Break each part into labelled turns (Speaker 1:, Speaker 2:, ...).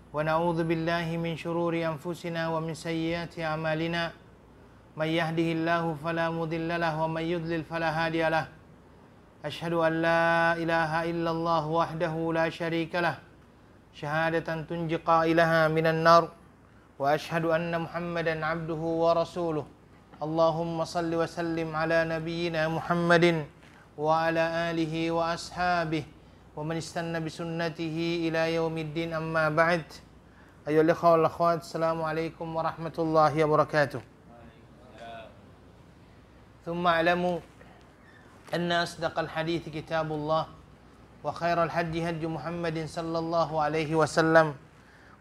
Speaker 1: ونعوذ بالله من شرور أنفسنا ومن سيئات أعمالنا من يهده الله فلا مضل له ومن يضلل فلا هادي له أشهد أن لا إله إلا الله وحده لا شريك له شهادة تنجي قائلها من النار وأشهد أن محمدا عبده ورسوله اللهم صل وسلم على نبينا محمد وعلى آله وأصحابه ومن استنى بسنته إلى يوم الدين أما بعد أيها الإخوة والأخوات السلام عليكم ورحمة الله وبركاته ثم اعلموا أن أصدق الحديث كتاب الله وخير الهدي هدي محمد صلى الله عليه وسلم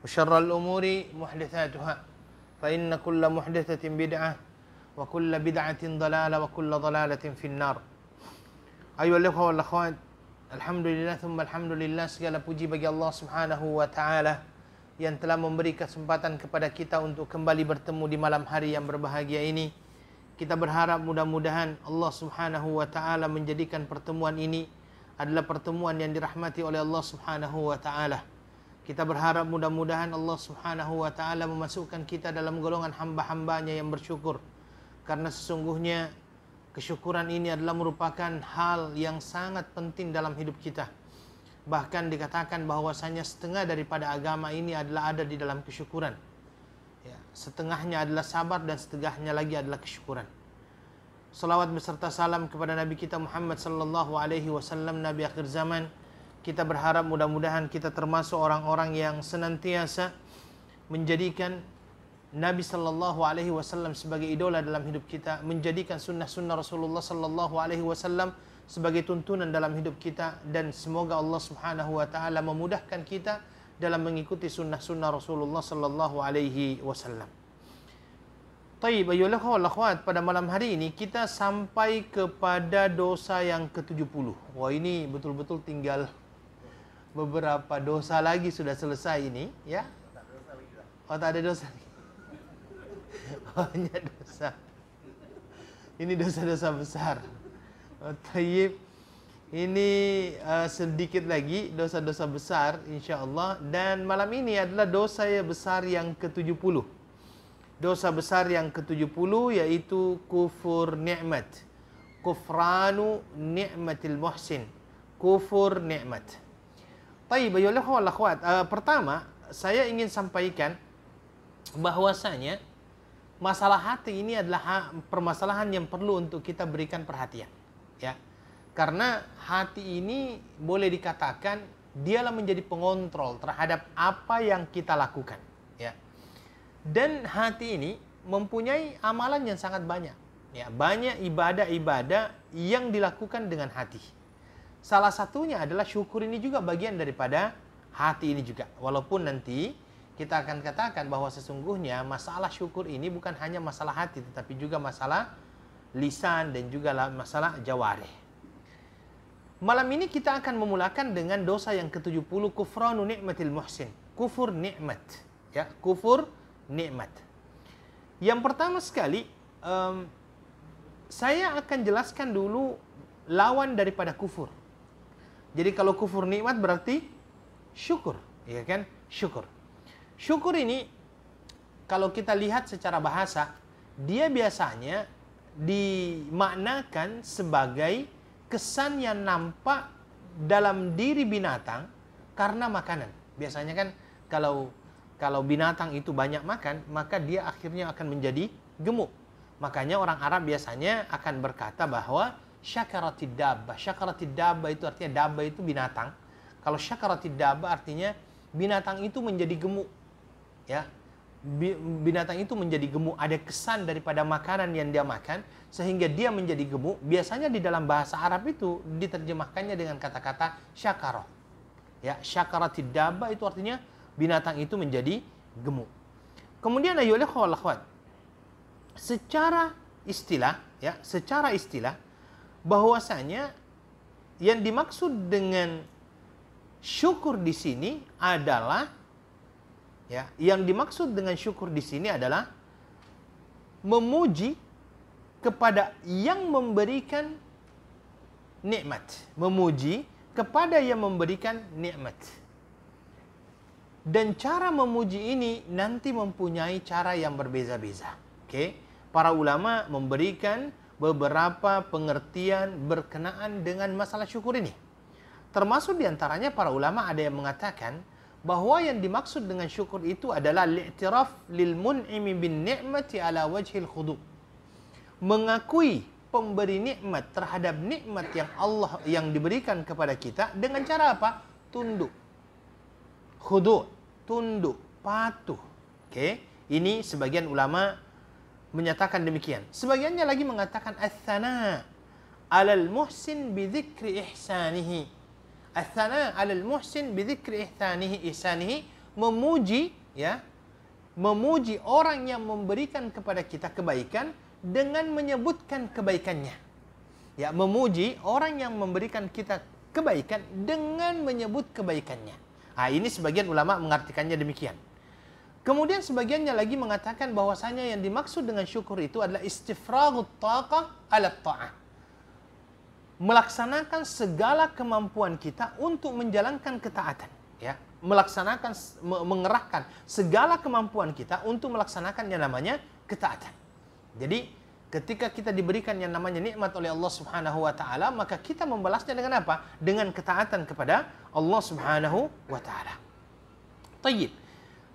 Speaker 1: وشر الأمور محدثاتها فإن كل محدثة بدعة وكل بدعة ضلالة وكل ضلالة في النار أيها الإخوة والأخوات Alhamdulillah, thumma alhamdulillah, segala puji bagi Allah subhanahu wa ta'ala yang telah memberi kesempatan kepada kita untuk kembali bertemu di malam hari yang berbahagia ini. Kita berharap mudah-mudahan Allah subhanahu wa ta'ala menjadikan pertemuan ini adalah pertemuan yang dirahmati oleh Allah subhanahu wa ta'ala. Kita berharap mudah-mudahan Allah subhanahu wa ta'ala memasukkan kita dalam golongan hamba-hambanya yang bersyukur. Karena sesungguhnya kesyukuran ini adalah merupakan hal yang sangat penting dalam hidup kita. Bahkan dikatakan bahwasanya setengah daripada agama ini adalah ada di dalam kesyukuran. Ya, setengahnya adalah sabar dan setengahnya lagi adalah kesyukuran. Salawat beserta salam kepada Nabi kita Muhammad sallallahu alaihi wasallam, Nabi akhir zaman. Kita berharap mudah-mudahan kita termasuk orang-orang yang senantiasa menjadikan Nabi sallallahu alaihi wasallam sebagai idola dalam hidup kita, menjadikan sunnah-sunnah Rasulullah sallallahu alaihi wasallam sebagai tuntunan dalam hidup kita, dan semoga Allah subhanahu wa ta'ala memudahkan kita dalam mengikuti sunnah-sunnah Rasulullah sallallahu alaihi wasallam. Taib, ayolah akhwat, pada malam hari ini kita sampai kepada dosa yang ke-70. Wah, ini betul-betul tinggal beberapa dosa lagi sudah selesai ini, ya. Oh, tak ada dosa lagi. Banyak dosa. Ini dosa-dosa besar. Tayyib. Ini sedikit lagi dosa-dosa besar insya-Allah, dan malam ini adalah dosa besar yang ke-70. Dosa besar yang ke-70 yaitu kufur nikmat. Kufranu ni'matil muhsin. Kufur nikmat. Tayyib, ayolah wal akhwat. Pertama, saya ingin sampaikan bahwasanya masalah hati ini adalah permasalahan yang perlu untuk kita berikan perhatian, ya. Karena hati ini boleh dikatakan dialah menjadi pengontrol terhadap apa yang kita lakukan, ya. Dan hati ini mempunyai amalan yang sangat banyak, ya. Banyak ibadah-ibadah yang dilakukan dengan hati. Salah satunya adalah syukur, ini juga bagian daripada hati ini juga. Walaupun nanti kita akan katakan bahwa sesungguhnya masalah syukur ini bukan hanya masalah hati, tetapi juga masalah lisan dan juga masalah jawarih. Malam ini kita akan memulakan dengan dosa yang ke-70, kufranu ni'matil muhsin. Kufur nikmat, ya, kufur nikmat. Yang pertama sekali, saya akan jelaskan dulu lawan daripada kufur. Jadi kalau kufur nikmat berarti syukur, ya kan? Syukur. Syukur ini kalau kita lihat secara bahasa, dia biasanya dimaknakan sebagai kesan yang nampak dalam diri binatang karena makanan. Biasanya kan kalau binatang itu banyak makan, maka dia akhirnya akan menjadi gemuk. Makanya orang Arab biasanya akan berkata bahwa syakaratid dabbah. Syakaratid dabbah itu artinya, dabbah itu binatang. Kalau syakaratid dabbah artinya binatang itu menjadi gemuk. Ya, binatang itu menjadi gemuk, ada kesan daripada makanan yang dia makan sehingga dia menjadi gemuk. Biasanya di dalam bahasa Arab itu diterjemahkannya dengan kata-kata syakarah. Ya, syakaratid dabbah itu artinya binatang itu menjadi gemuk. Kemudian ayolah akhwat, secara istilah, ya, secara istilah bahwasanya yang dimaksud dengan syukur di sini adalah, ya, yang dimaksud dengan syukur di sini adalah memuji kepada yang memberikan nikmat, memuji kepada yang memberikan nikmat. Dan cara memuji ini nanti mempunyai cara yang berbeza-beza. Oke? Para ulama memberikan beberapa pengertian berkenaan dengan masalah syukur ini. Termasuk diantaranya para ulama ada yang mengatakan bahwa yang dimaksud dengan syukur itu adalah li'tiraf lil mun'imi bin ni'mati ala wajhil khudu'. Mengakui pemberi nikmat terhadap nikmat yang Allah yang diberikan kepada kita dengan cara apa? Tunduk. Khudu', tunduk, patuh. Oke, ini sebagian ulama menyatakan demikian. Sebagiannya lagi mengatakan ats-tsana 'alal muhsin bi dzikri ihsanihi. Ats-tsana 'alal muhsin bi dzikri ihsanihi, memuji ya, memuji orang yang memberikan kepada kita kebaikan dengan menyebutkan kebaikannya. Ya, memuji orang yang memberikan kita kebaikan dengan menyebut kebaikannya. Nah, ini sebagian ulama mengartikannya demikian. Kemudian sebagiannya lagi mengatakan bahwasanya yang dimaksud dengan syukur itu adalah istifraghut taqah ala ta'ah. Melaksanakan segala kemampuan kita untuk menjalankan ketaatan, ya. Melaksanakan, mengerahkan segala kemampuan kita untuk melaksanakan yang namanya ketaatan. Jadi ketika kita diberikan yang namanya nikmat oleh Allah Subhanahu wa taala, maka kita membalasnya dengan apa? Dengan ketaatan kepada Allah Subhanahu wa taala. Tayyib.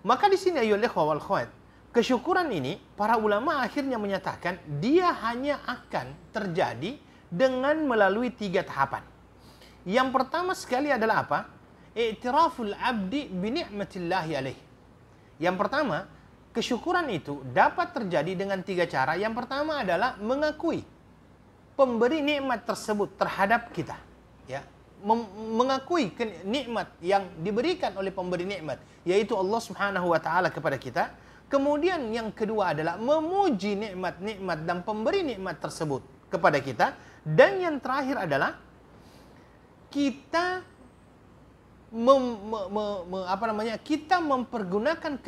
Speaker 1: Maka di sini ayyuhal ikhwah wal akhwat, kesyukuran ini para ulama akhirnya menyatakan dia hanya akan terjadi dengan melalui 3 tahapan. Yang pertama sekali adalah apa? I'tiraful abdi bi ni'matillahi alaih. Yang pertama, kesyukuran itu dapat terjadi dengan 3 cara. Yang pertama adalah mengakui pemberi nikmat tersebut terhadap kita, ya. Mengakui nikmat yang diberikan oleh pemberi nikmat, yaitu Allah Subhanahu wa taala kepada kita. Kemudian yang kedua adalah memuji nikmat-nikmat dan pemberi nikmat tersebut kepada kita. Dan yang terakhir adalah kita kita mempergunakan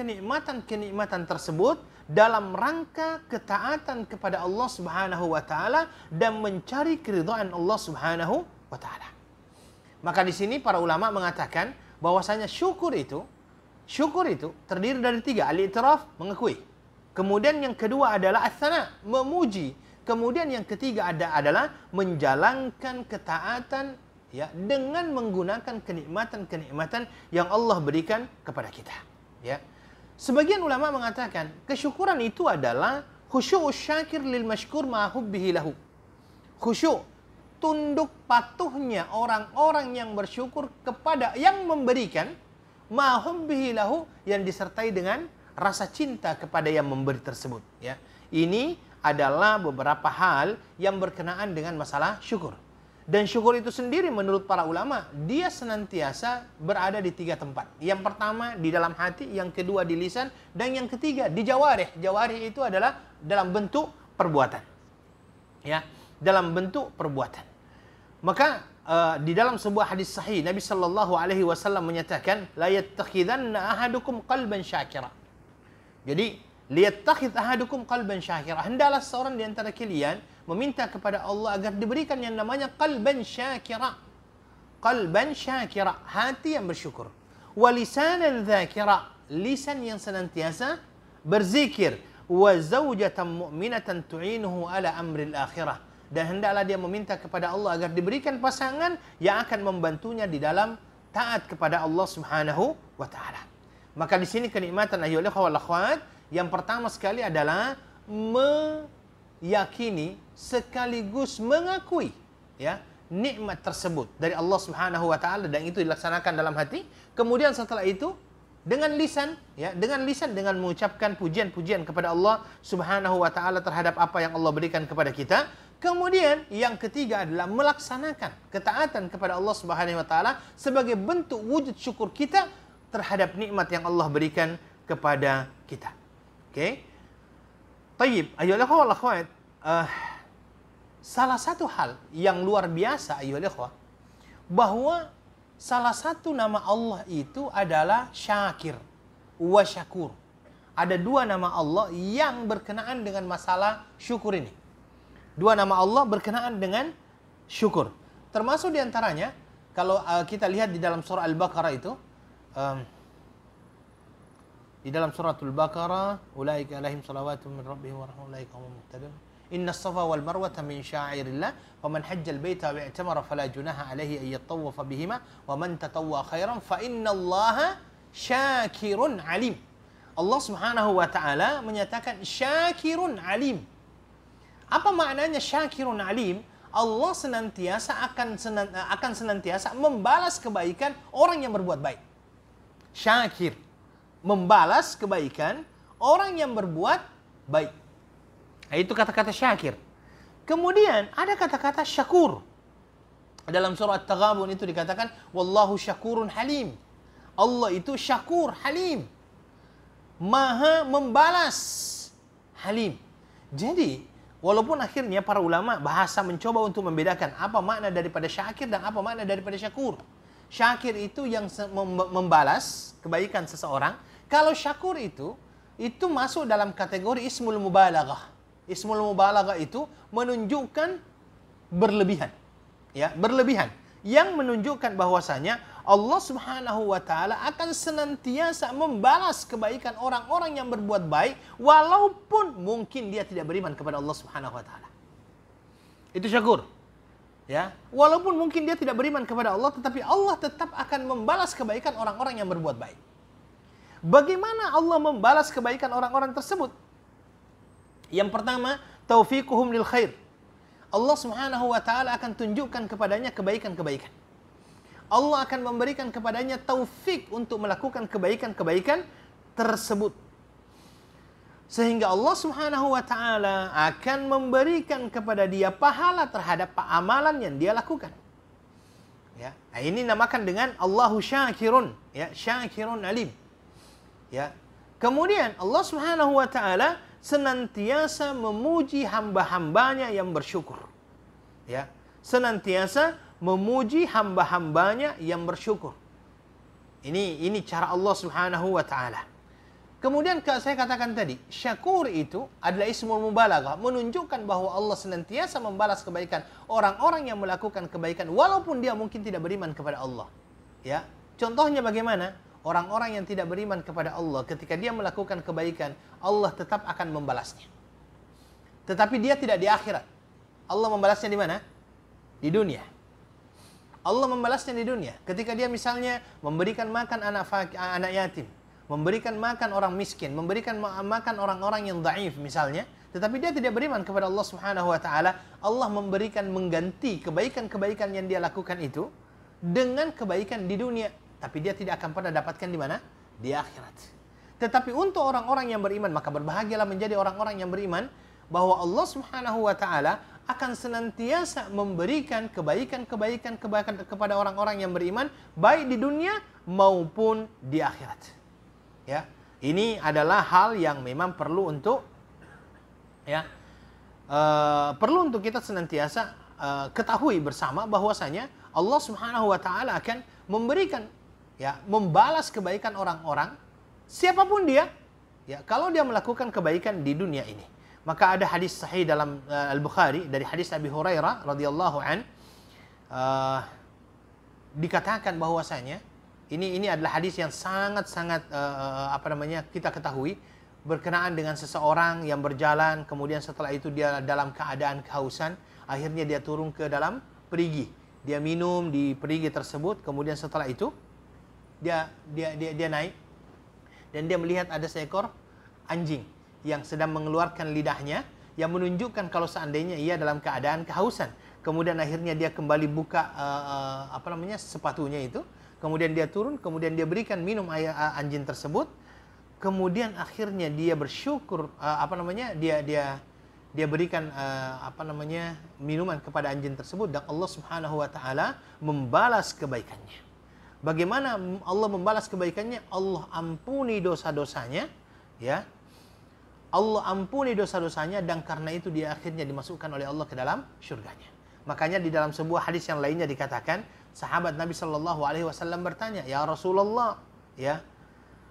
Speaker 1: kenikmatan tersebut dalam rangka ketaatan kepada Allah Subhanahu wa taala dan mencari keridhaan Allah Subhanahu wa taala. Maka di sini para ulama mengatakan bahwasanya syukur itu terdiri dari 3, al-i'tiraf, mengakui. Kemudian yang kedua adalah ats-tsana, memuji. Kemudian yang ketiga adalah menjalankan ketaatan, ya, dengan menggunakan kenikmatan-kenikmatan yang Allah berikan kepada kita, ya. Sebagian ulama mengatakan kesyukuran itu adalah khusyu'us syakir lil mashkur ma hubbihi lahu. Khusyuk, tunduk patuhnya orang-orang yang bersyukur kepada yang memberikan, ma hubbihi lahu, yang disertai dengan rasa cinta kepada yang memberi tersebut, ya. Ini adalah beberapa hal yang berkenaan dengan masalah syukur. Dan syukur itu sendiri menurut para ulama, dia senantiasa berada di 3 tempat. Yang pertama di dalam hati, yang kedua di lisan, dan yang ketiga di jawarih. Jawarih itu adalah dalam bentuk perbuatan, ya, dalam bentuk perbuatan. Maka di dalam sebuah hadis sahih Nabi sallallahu alaihi wasallam menyatakan, la yattakhidanna ahadukum qalban syakira. Jadi liyattakhidh ahadukum qalban syakira, hendaklah seorang di antara kalian meminta kepada Allah agar diberikan yang namanya qalban syakira. Qalban syakira, hati yang bersyukur. Wa lisanan dzakira, lisan yang senantiasa berzikir. Wa zaujatan mu'minatan tu'inuhu ala amril akhirah. Dan hendaklah dia meminta kepada Allah agar diberikan pasangan yang akan membantunya di dalam taat kepada Allah Subhanahu wa taala. Maka di sini kenikmatan ayyuhal ikhwah wal akhwat, yang pertama sekali adalah meyakini sekaligus mengakui, ya, nikmat tersebut dari Allah Subhanahu wa taala, dan itu dilaksanakan dalam hati. Kemudian setelah itu dengan lisan, ya, dengan lisan, dengan mengucapkan pujian-pujian kepada Allah Subhanahu wa taala terhadap apa yang Allah berikan kepada kita. Kemudian yang ketiga adalah melaksanakan ketaatan kepada Allah Subhanahu wa taala sebagai bentuk wujud syukur kita terhadap nikmat yang Allah berikan kepada kita. Oke. Tayyib, ayyuhal ikhwah wal akhwat, salah satu hal yang luar biasa ayyuhal ikhwah, bahwa salah satu nama Allah itu adalah Syakir wa Syakur. Ada 2 nama Allah yang berkenaan dengan masalah syukur ini. 2 nama Allah berkenaan dengan syukur. Termasuk diantaranya, kalau kita lihat di dalam surah Al-Baqarah itu, di dalam suratul Baqarah, ulaika alaihim salawatu min rabbihim wa rahmatullahi ulaika humul muhtadun. Inna as-safa wal marwata min sya'airillah, wa man hajjal baita wa i'tamara fala junaha alaihi an yattawwafa bihima, wa man tatawwa khairan fa innallaha syakirun alim. Allah Subhanahu wa taala menyatakan syakirun alim. Apa maknanya syakirun alim? Allah senantiasa akan senantiasa membalas kebaikan orang yang berbuat baik. Syakir, membalas kebaikan orang yang berbuat baik. Nah, itu kata-kata syakir. Kemudian ada kata-kata syakur. Dalam surah At-Taghabun itu dikatakan wallahu syakurun halim. Allah itu syakur, halim. Maha membalas, halim. Jadi, walaupun akhirnya para ulama bahasa mencoba untuk membedakan apa makna daripada syakir dan apa makna daripada syakur. Syakir itu yang membalas kebaikan seseorang. Kalau syakur itu masuk dalam kategori ismul mubalaghah. Ismul mubalaghah itu menunjukkan berlebihan. Ya, berlebihan. Yang menunjukkan bahwasanya Allah Subhanahu wa taala akan senantiasa membalas kebaikan orang-orang yang berbuat baik walaupun mungkin dia tidak beriman kepada Allah Subhanahu wa taala. Itu syakur. Ya, walaupun mungkin dia tidak beriman kepada Allah, tetapi Allah tetap akan membalas kebaikan orang-orang yang berbuat baik. Bagaimana Allah membalas kebaikan orang-orang tersebut? Yang pertama, taufiquhum lil khair. Allah Subhanahu wa taala akan tunjukkan kepadanya kebaikan-kebaikan. Allah akan memberikan kepadanya taufik untuk melakukan kebaikan-kebaikan tersebut. Sehingga Allah Subhanahu wa taala akan memberikan kepada dia pahala terhadap amalan yang dia lakukan. Ya, nah ini namakan dengan Allahu syakirun, ya, syakirun alim. Ya. Kemudian Allah Subhanahu wa taala senantiasa memuji hamba-hambanya yang bersyukur. Ya, senantiasa memuji hamba-hambanya yang bersyukur. Ini cara Allah Subhanahu wa taala. Kemudian saya katakan tadi, syakur itu adalah ismul mubalaghah, menunjukkan bahwa Allah senantiasa membalas kebaikan orang-orang yang melakukan kebaikan walaupun dia mungkin tidak beriman kepada Allah. Ya, contohnya bagaimana? Orang-orang yang tidak beriman kepada Allah, ketika dia melakukan kebaikan, Allah tetap akan membalasnya. Tetapi dia tidak di akhirat. Allah membalasnya di mana? Di dunia. Allah membalasnya di dunia. Ketika dia misalnya memberikan makan anak yatim, memberikan makan orang miskin, memberikan makan orang-orang yang dhaif misalnya, tetapi dia tidak beriman kepada Allah Subhanahu wa taala, Allah memberikan mengganti kebaikan-kebaikan yang dia lakukan itu dengan kebaikan di dunia, tapi dia tidak akan pernah dapatkan di mana? Di akhirat. Tetapi untuk orang-orang yang beriman, maka berbahagialah menjadi orang-orang yang beriman bahwa Allah Subhanahu wa taala akan senantiasa memberikan kebaikan-kebaikan kepada orang-orang yang beriman baik di dunia maupun di akhirat. Ya, ini adalah hal yang memang perlu untuk perlu untuk kita senantiasa ketahui bersama bahwasanya Allah Subhanahu wa taala akan memberikan, ya, membalas kebaikan orang-orang siapapun dia, ya, kalau dia melakukan kebaikan di dunia ini. Maka ada hadis sahih dalam Al-Bukhari dari hadis Abi Hurairah radhiyallahu an, dikatakan bahwasanya ini adalah hadis yang sangat-sangat kita ketahui berkenaan dengan seseorang yang berjalan, kemudian setelah itu dia dalam keadaan kehausan, akhirnya dia turun ke dalam perigi. Dia minum di perigi tersebut, kemudian setelah itu dia naik dan dia melihat ada seekor anjing yang sedang mengeluarkan lidahnya yang menunjukkan kalau seandainya ia dalam keadaan kehausan. Kemudian akhirnya dia kembali buka sepatunya itu. Kemudian dia turun, kemudian dia berikan minum air anjing tersebut. Kemudian akhirnya dia bersyukur, dia berikan minuman kepada anjing tersebut dan Allah Subhanahu wa taala membalas kebaikannya. Bagaimana Allah membalas kebaikannya? Allah ampuni dosa-dosanya, ya. Allah ampuni dosa-dosanya dan karena itu dia akhirnya dimasukkan oleh Allah ke dalam syurganya. Makanya di dalam sebuah hadis yang lainnya dikatakan, sahabat Nabi sallallahu alaihi wasallam bertanya, "Ya Rasulullah, ya,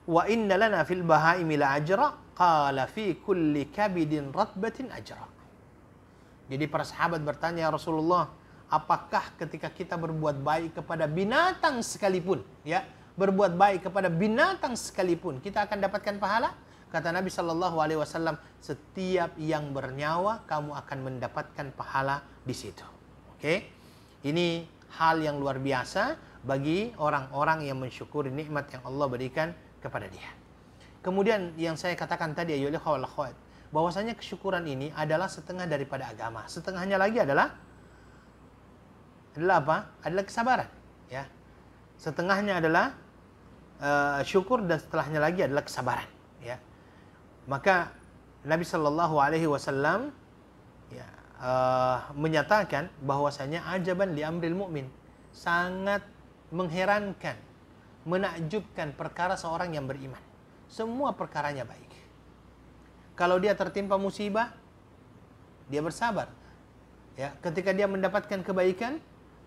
Speaker 1: wa inna lana fil bahaimi la ajra?" Qala fi kulli kabidin ratbatin ajra. Jadi para sahabat bertanya, "Ya Rasulullah, apakah ketika kita berbuat baik kepada binatang sekalipun, ya, berbuat baik kepada binatang sekalipun, kita akan dapatkan pahala? Kata Nabi SAW, setiap yang bernyawa, kamu akan mendapatkan pahala di situ. Oke? Ini hal yang luar biasa bagi orang-orang yang mensyukuri nikmat yang Allah berikan kepada dia. Kemudian yang saya katakan tadi, ayyuhal ikhwah wal akhwat, bahwasanya kesyukuran ini adalah setengah daripada agama. Setengahnya lagi adalah apa? Adalah kesabaran. Ya. Setengahnya adalah syukur dan setelahnya lagi adalah kesabaran. Ya. Maka Nabi Shallallahu Alaihi Wasallam menyatakan bahwasanya ajaban li amril mu'min, sangat mengherankan, menakjubkan perkara seorang yang beriman. Semua perkaranya baik. Kalau dia tertimpa musibah, dia bersabar. Ya, ketika dia mendapatkan kebaikan,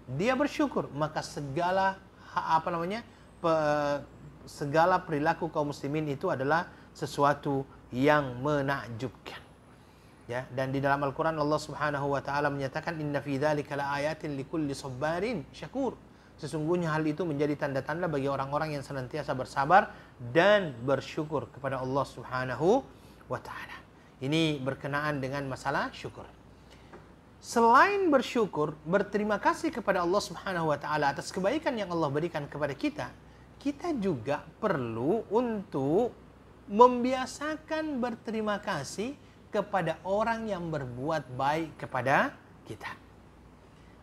Speaker 1: dia bersyukur. Maka segala segala perilaku kaum muslimin itu adalah sesuatu yang menakjubkan. Ya, dan di dalam Al-Qur'an Allah Subhanahu wa taala menyatakan inna fi dzalika laayatin likulli sabarin syakur. Sesungguhnya hal itu menjadi tanda-tanda bagi orang-orang yang senantiasa bersabar dan bersyukur kepada Allah Subhanahu wa taala. Ini berkenaan dengan masalah syukur. Selain bersyukur, berterima kasih kepada Allah Subhanahu wa taala atas kebaikan yang Allah berikan kepada kita, kita juga perlu untuk membiasakan berterima kasih kepada orang yang berbuat baik kepada kita.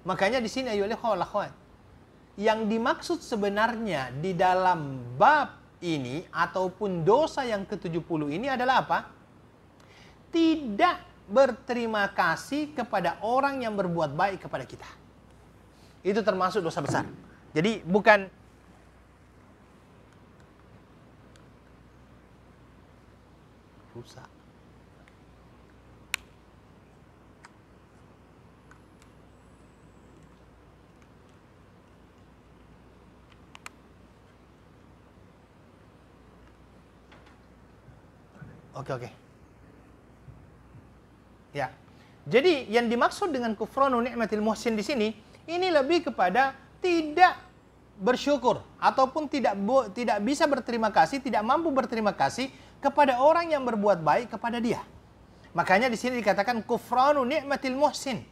Speaker 1: Makanya di sini ayyuhal ikhwah wal akhwat, yang dimaksud sebenarnya di dalam bab ini ataupun dosa yang ke-70 ini adalah apa? Tidak berterima kasih kepada orang yang berbuat baik kepada kita. Itu termasuk dosa besar. Jadi bukan rusak. Oke. Ya. Jadi yang dimaksud dengan kufranu ni'matil muhsin di sini, ini lebih kepada tidak bersyukur ataupun tidak bisa berterima kasih, tidak mampu berterima kasih kepada orang yang berbuat baik kepada dia. Makanya di sini dikatakan kufranu ni'matil muhsin.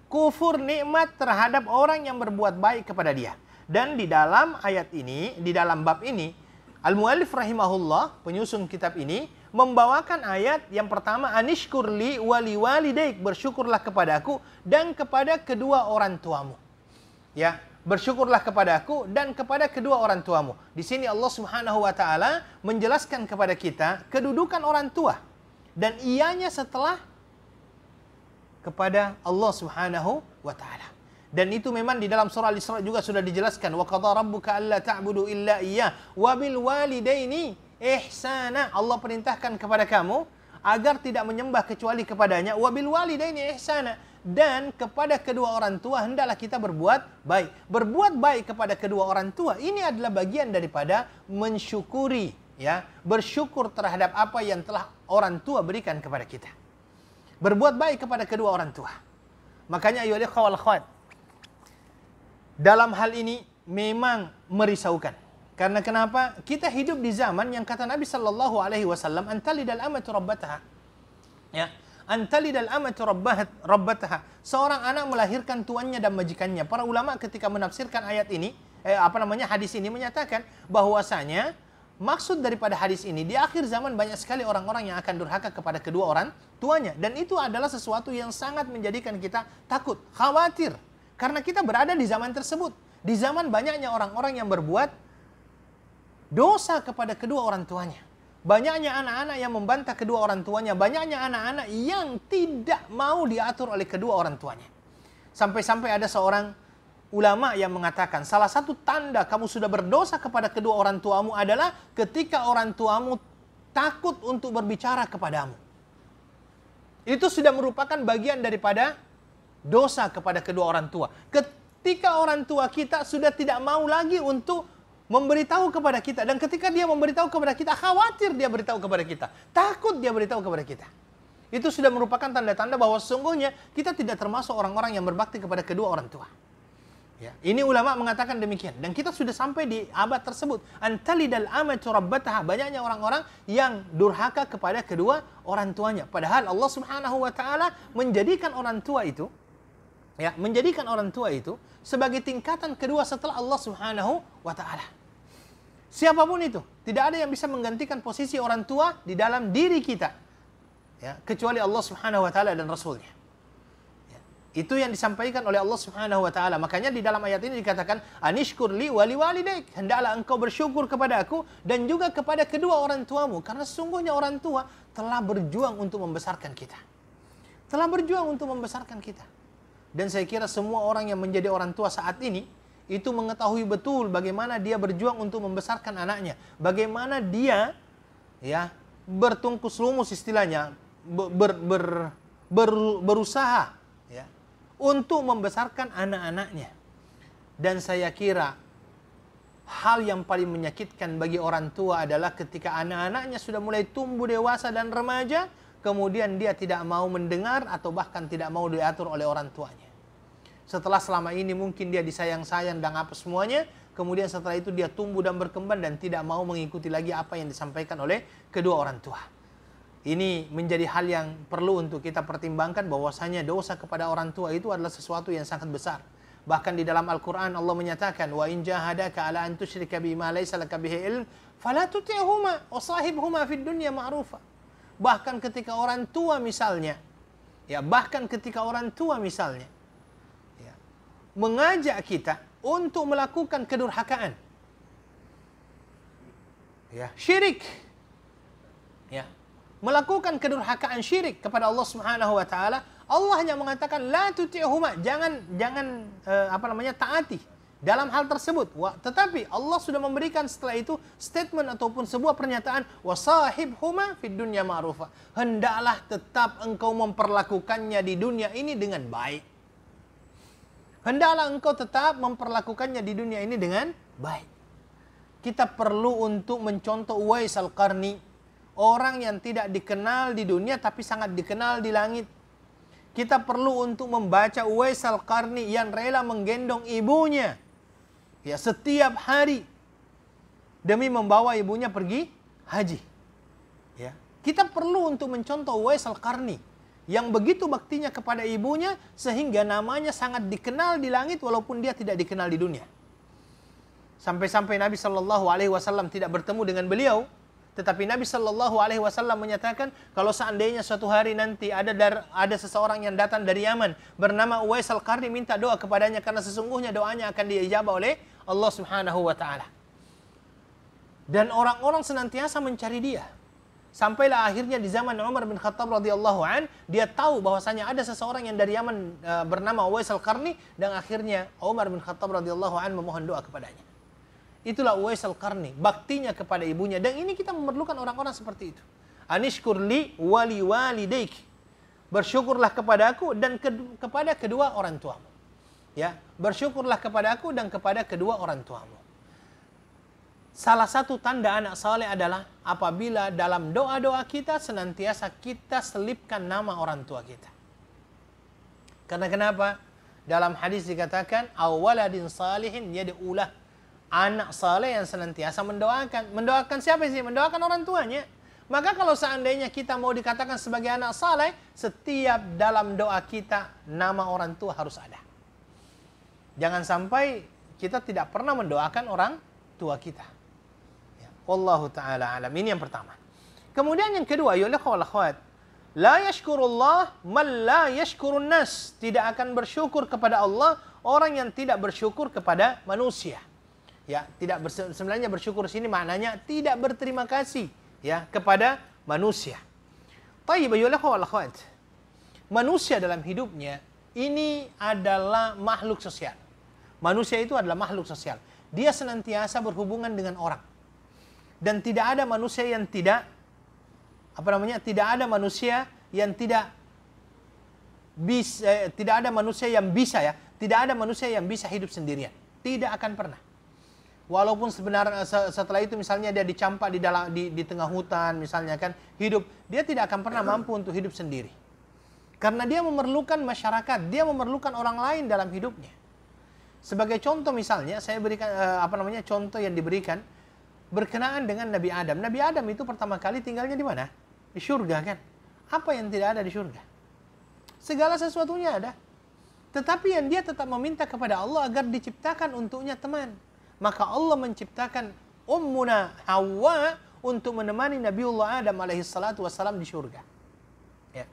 Speaker 1: Kufur nikmat terhadap orang yang berbuat baik kepada dia. Dan di dalam ayat ini, di dalam bab ini, Al-Mu'allif rahimahullah, penyusun kitab ini, membawakan ayat yang pertama, anishkurli wali walidaik, bersyukurlah kepadaku dan kepada kedua orang tuamu. Ya, bersyukurlah kepadaku dan kepada kedua orang tuamu. Di sini Allah Subhanahu wa taala menjelaskan kepada kita kedudukan orang tua dan ianya setelah kepada Allah Subhanahu wa taala. Dan itu memang di dalam surah Al-Isra juga sudah dijelaskan, wa qadha rabbuka alla ta'budu illa iyyah wa bil walidaini ihsana. Allah perintahkan kepada kamu agar tidak menyembah kecuali kepadanya, wa bil walidaini ihsana, dan kepada kedua orang tua hendaklah kita berbuat baik. Berbuat baik kepada kedua orang tua ini adalah bagian daripada mensyukuri, ya, bersyukur terhadap apa yang telah orang tua berikan kepada kita. Berbuat baik kepada kedua orang tua. Makanya ayyuhal ikhwah wal akhwat, dalam hal ini memang merisaukan. Karena kenapa? Kita hidup di zaman yang kata Nabi sallallahu alaihi wasallam, antalidal amatu rabbataha. Ya, antalidal amatu rabbataha. Seorang anak melahirkan tuannya dan majikannya. Para ulama ketika menafsirkan ayat ini, hadis ini menyatakan bahwasanya maksud daripada hadis ini, di akhir zaman banyak sekali orang-orang yang akan durhaka kepada kedua orang tuanya. Dan itu adalah sesuatu yang sangat menjadikan kita takut, khawatir. Karena kita berada di zaman tersebut. Di zaman banyaknya orang-orang yang berbuat dosa kepada kedua orang tuanya. Banyaknya anak-anak yang membantah kedua orang tuanya. Banyaknya anak-anak yang tidak mau diatur oleh kedua orang tuanya. Sampai-sampai ada seorang ulama yang mengatakan, salah satu tanda kamu sudah berdosa kepada kedua orang tuamu adalah ketika orang tuamu takut untuk berbicara kepadamu. Itu sudah merupakan bagian daripada dosa kepada kedua orang tua. Ketika orang tua kita sudah tidak mau lagi untuk memberitahu kepada kita, dan ketika dia memberitahu kepada kita, khawatir dia beritahu kepada kita, takut dia beritahu kepada kita, itu sudah merupakan tanda-tanda bahwa sesungguhnya kita tidak termasuk orang-orang yang berbakti kepada kedua orang tua. Ya, ini ulama mengatakan demikian, dan kita sudah sampai di abad tersebut. Antalidal amatu rabbataha, banyaknya orang-orang yang durhaka kepada kedua orang tuanya. Padahal Allah Subhanahu wa taala menjadikan orang tua itu, ya, menjadikan orang tua itu sebagai tingkatan kedua setelah Allah Subhanahu wa taala. Siapapun itu, tidak ada yang bisa menggantikan posisi orang tua di dalam diri kita, ya, kecuali Allah Subhanahu wa taala dan Rasulnya. Itu yang disampaikan oleh Allah Subhanahu wa taala. Makanya di dalam ayat ini dikatakan anishkur li wa liwalidaik, hendaklah engkau bersyukur kepada aku dan juga kepada kedua orang tuamu, karena sesungguhnya orang tua telah berjuang untuk membesarkan kita. Telah berjuang untuk membesarkan kita. Dan saya kira semua orang yang menjadi orang tua saat ini itu mengetahui betul bagaimana dia berjuang untuk membesarkan anaknya, bagaimana dia, ya, bertungkus lumus istilahnya, berusaha, ya, untuk membesarkan anak-anaknya. Dan saya kira hal yang paling menyakitkan bagi orang tua adalah ketika anak-anaknya sudah mulai tumbuh dewasa dan remaja, kemudian dia tidak mau mendengar atau bahkan tidak mau diatur oleh orang tuanya. Setelah selama ini mungkin dia disayang-sayang dan apa semuanya, kemudian setelah itu dia tumbuh dan berkembang dan tidak mau mengikuti lagi apa yang disampaikan oleh kedua orang tua. Ini menjadi hal yang perlu untuk kita pertimbangkan, bahwasanya dosa kepada orang tua itu adalah sesuatu yang sangat besar. Bahkan di dalam Al-Quran Allah menyatakan, wa in jahadaka ala an tusyrika bima laysa laka bihi ilm fala tuti'huma wa sahibhuma fid dunya ma'rufa. Bahkan ketika orang tua misalnya, ya, ya, mengajak kita untuk melakukan kedurhakaan, ya, syirik, ya, melakukan kedurhakaan syirik kepada Allah Subhanahu wa taala, Allah hanya mengatakan la tuti'huma, jangan taati dalam hal tersebut. Tetapi Allah sudah memberikan setelah itu statement ataupun sebuah pernyataan, wasahibhuma fid dunya ma'rufa, hendaklah tetap engkau memperlakukannya di dunia ini dengan baik. Hendaklah engkau tetap memperlakukannya di dunia ini dengan baik. Kita perlu untuk mencontoh Uwais Al-Qarni, orang yang tidak dikenal di dunia tapi sangat dikenal di langit. Kita perlu untuk membaca Uwais Al-Qarni yang rela menggendong ibunya, ya, setiap hari demi membawa ibunya pergi haji. Ya. Kita perlu untuk mencontoh Uwais Al-Qarni yang begitu baktinya kepada ibunya sehingga namanya sangat dikenal di langit walaupun dia tidak dikenal di dunia. Sampai-sampai Nabi Shallallahu Alaihi Wasallam tidak bertemu dengan beliau. Tetapi Nabi Shallallahu Alaihi Wasallam menyatakan, kalau seandainya suatu hari nanti ada seseorang yang datang dari Yaman bernama Uwais Al-Qarni, minta doa kepadanya karena sesungguhnya doanya akan diijabah oleh Allah Subhanahu wa taala. Dan orang-orang senantiasa mencari dia. Sampailah akhirnya di zaman Umar bin Khattab radhiyallahu an, dia tahu bahwasanya ada seseorang yang dari Yaman bernama Uwais Al-Qarni, dan akhirnya Umar bin Khattab radhiyallahu an memohon doa kepadanya. Itulah Uwais Al-Qarni, baktinya kepada ibunya. Dan ini kita memerlukan orang-orang seperti itu. Anishkur li wa liwalidaik, bersyukurlah kepada aku dan kepada kedua orang tuamu. Ya, bersyukurlah kepada aku dan kepada kedua orang tuamu. Salah satu tanda anak saleh adalah apabila dalam doa-doa kita senantiasa kita selipkan nama orang tua kita. Karena kenapa? Dalam hadis dikatakan, awaladin salihin yad'ulah, anak saleh yang senantiasa mendoakan. Mendoakan siapa sih? Mendoakan orang tuanya. Maka kalau seandainya kita mau dikatakan sebagai anak saleh, setiap dalam doa kita nama orang tua harus ada. Jangan sampai kita tidak pernah mendoakan orang tua kita. Ya, wallahu taala alam. Ini yang pertama. Kemudian yang kedua, ya akhwat, la yashkurullah man la yashkurun nas. Tidak akan bersyukur kepada Allah orang yang tidak bersyukur kepada manusia. Ya, sebenarnya bersyukur sini maknanya tidak berterima kasih, ya, kepada manusia. Thayyib ayyuhal akhwat. Manusia dalam hidupnya ini adalah makhluk sosial. Manusia itu adalah makhluk sosial. Dia senantiasa berhubungan dengan orang. Dan tidak ada manusia yang tidak tidak ada manusia yang tidak bisa, tidak ada manusia yang bisa, ya, tidak ada manusia yang bisa hidup sendirian. Tidak akan pernah. Walaupun sebenarnya setelah itu misalnya dia dicampak di tengah hutan misalnya kan, hidup, dia tidak akan pernah mampu untuk hidup sendiri. Karena dia memerlukan masyarakat, dia memerlukan orang lain dalam hidupnya. Sebagai contoh misalnya, saya berikan contoh yang diberikan berkenaan dengan Nabi Adam. Nabi Adam itu pertama kali tinggalnya di mana? Di surga kan? Apa yang tidak ada di surga? Segala sesuatunya ada. Tetapi yang dia tetap meminta kepada Allah agar diciptakan untuknya teman. Maka Allah menciptakan Ummuna Hawa untuk menemani Nabiullah Adam alaihissalatu wassalam di surga. Ya.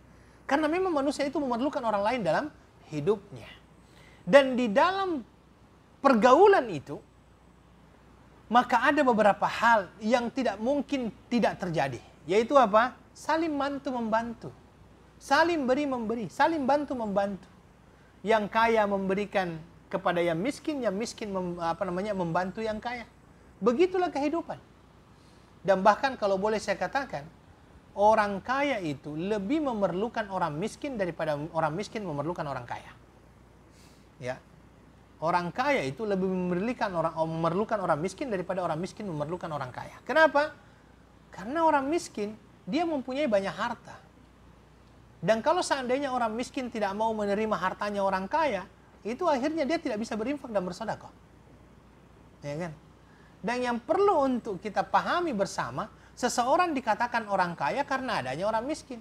Speaker 1: Karena memang manusia itu memerlukan orang lain dalam hidupnya. Dan di dalam pergaulan itu, maka ada beberapa hal yang tidak mungkin tidak terjadi. Yaitu apa? Saling bantu-membantu. Saling beri-memberi. Saling bantu-membantu. Yang kaya memberikan kepada yang miskin membantu yang kaya. Begitulah kehidupan. Dan bahkan kalau boleh saya katakan, orang kaya itu lebih memerlukan orang miskin daripada orang miskin memerlukan orang kaya. Ya. Orang kaya itu lebih memerlukan orang miskin daripada orang miskin memerlukan orang kaya. Kenapa? Karena orang miskin, dia mempunyai banyak harta. Dan kalau seandainya orang miskin tidak mau menerima hartanya orang kaya, itu akhirnya dia tidak bisa berinfak dan bersedekah. Ya kan? Dan yang perlu untuk kita pahami bersama, seseorang dikatakan orang kaya karena adanya orang miskin.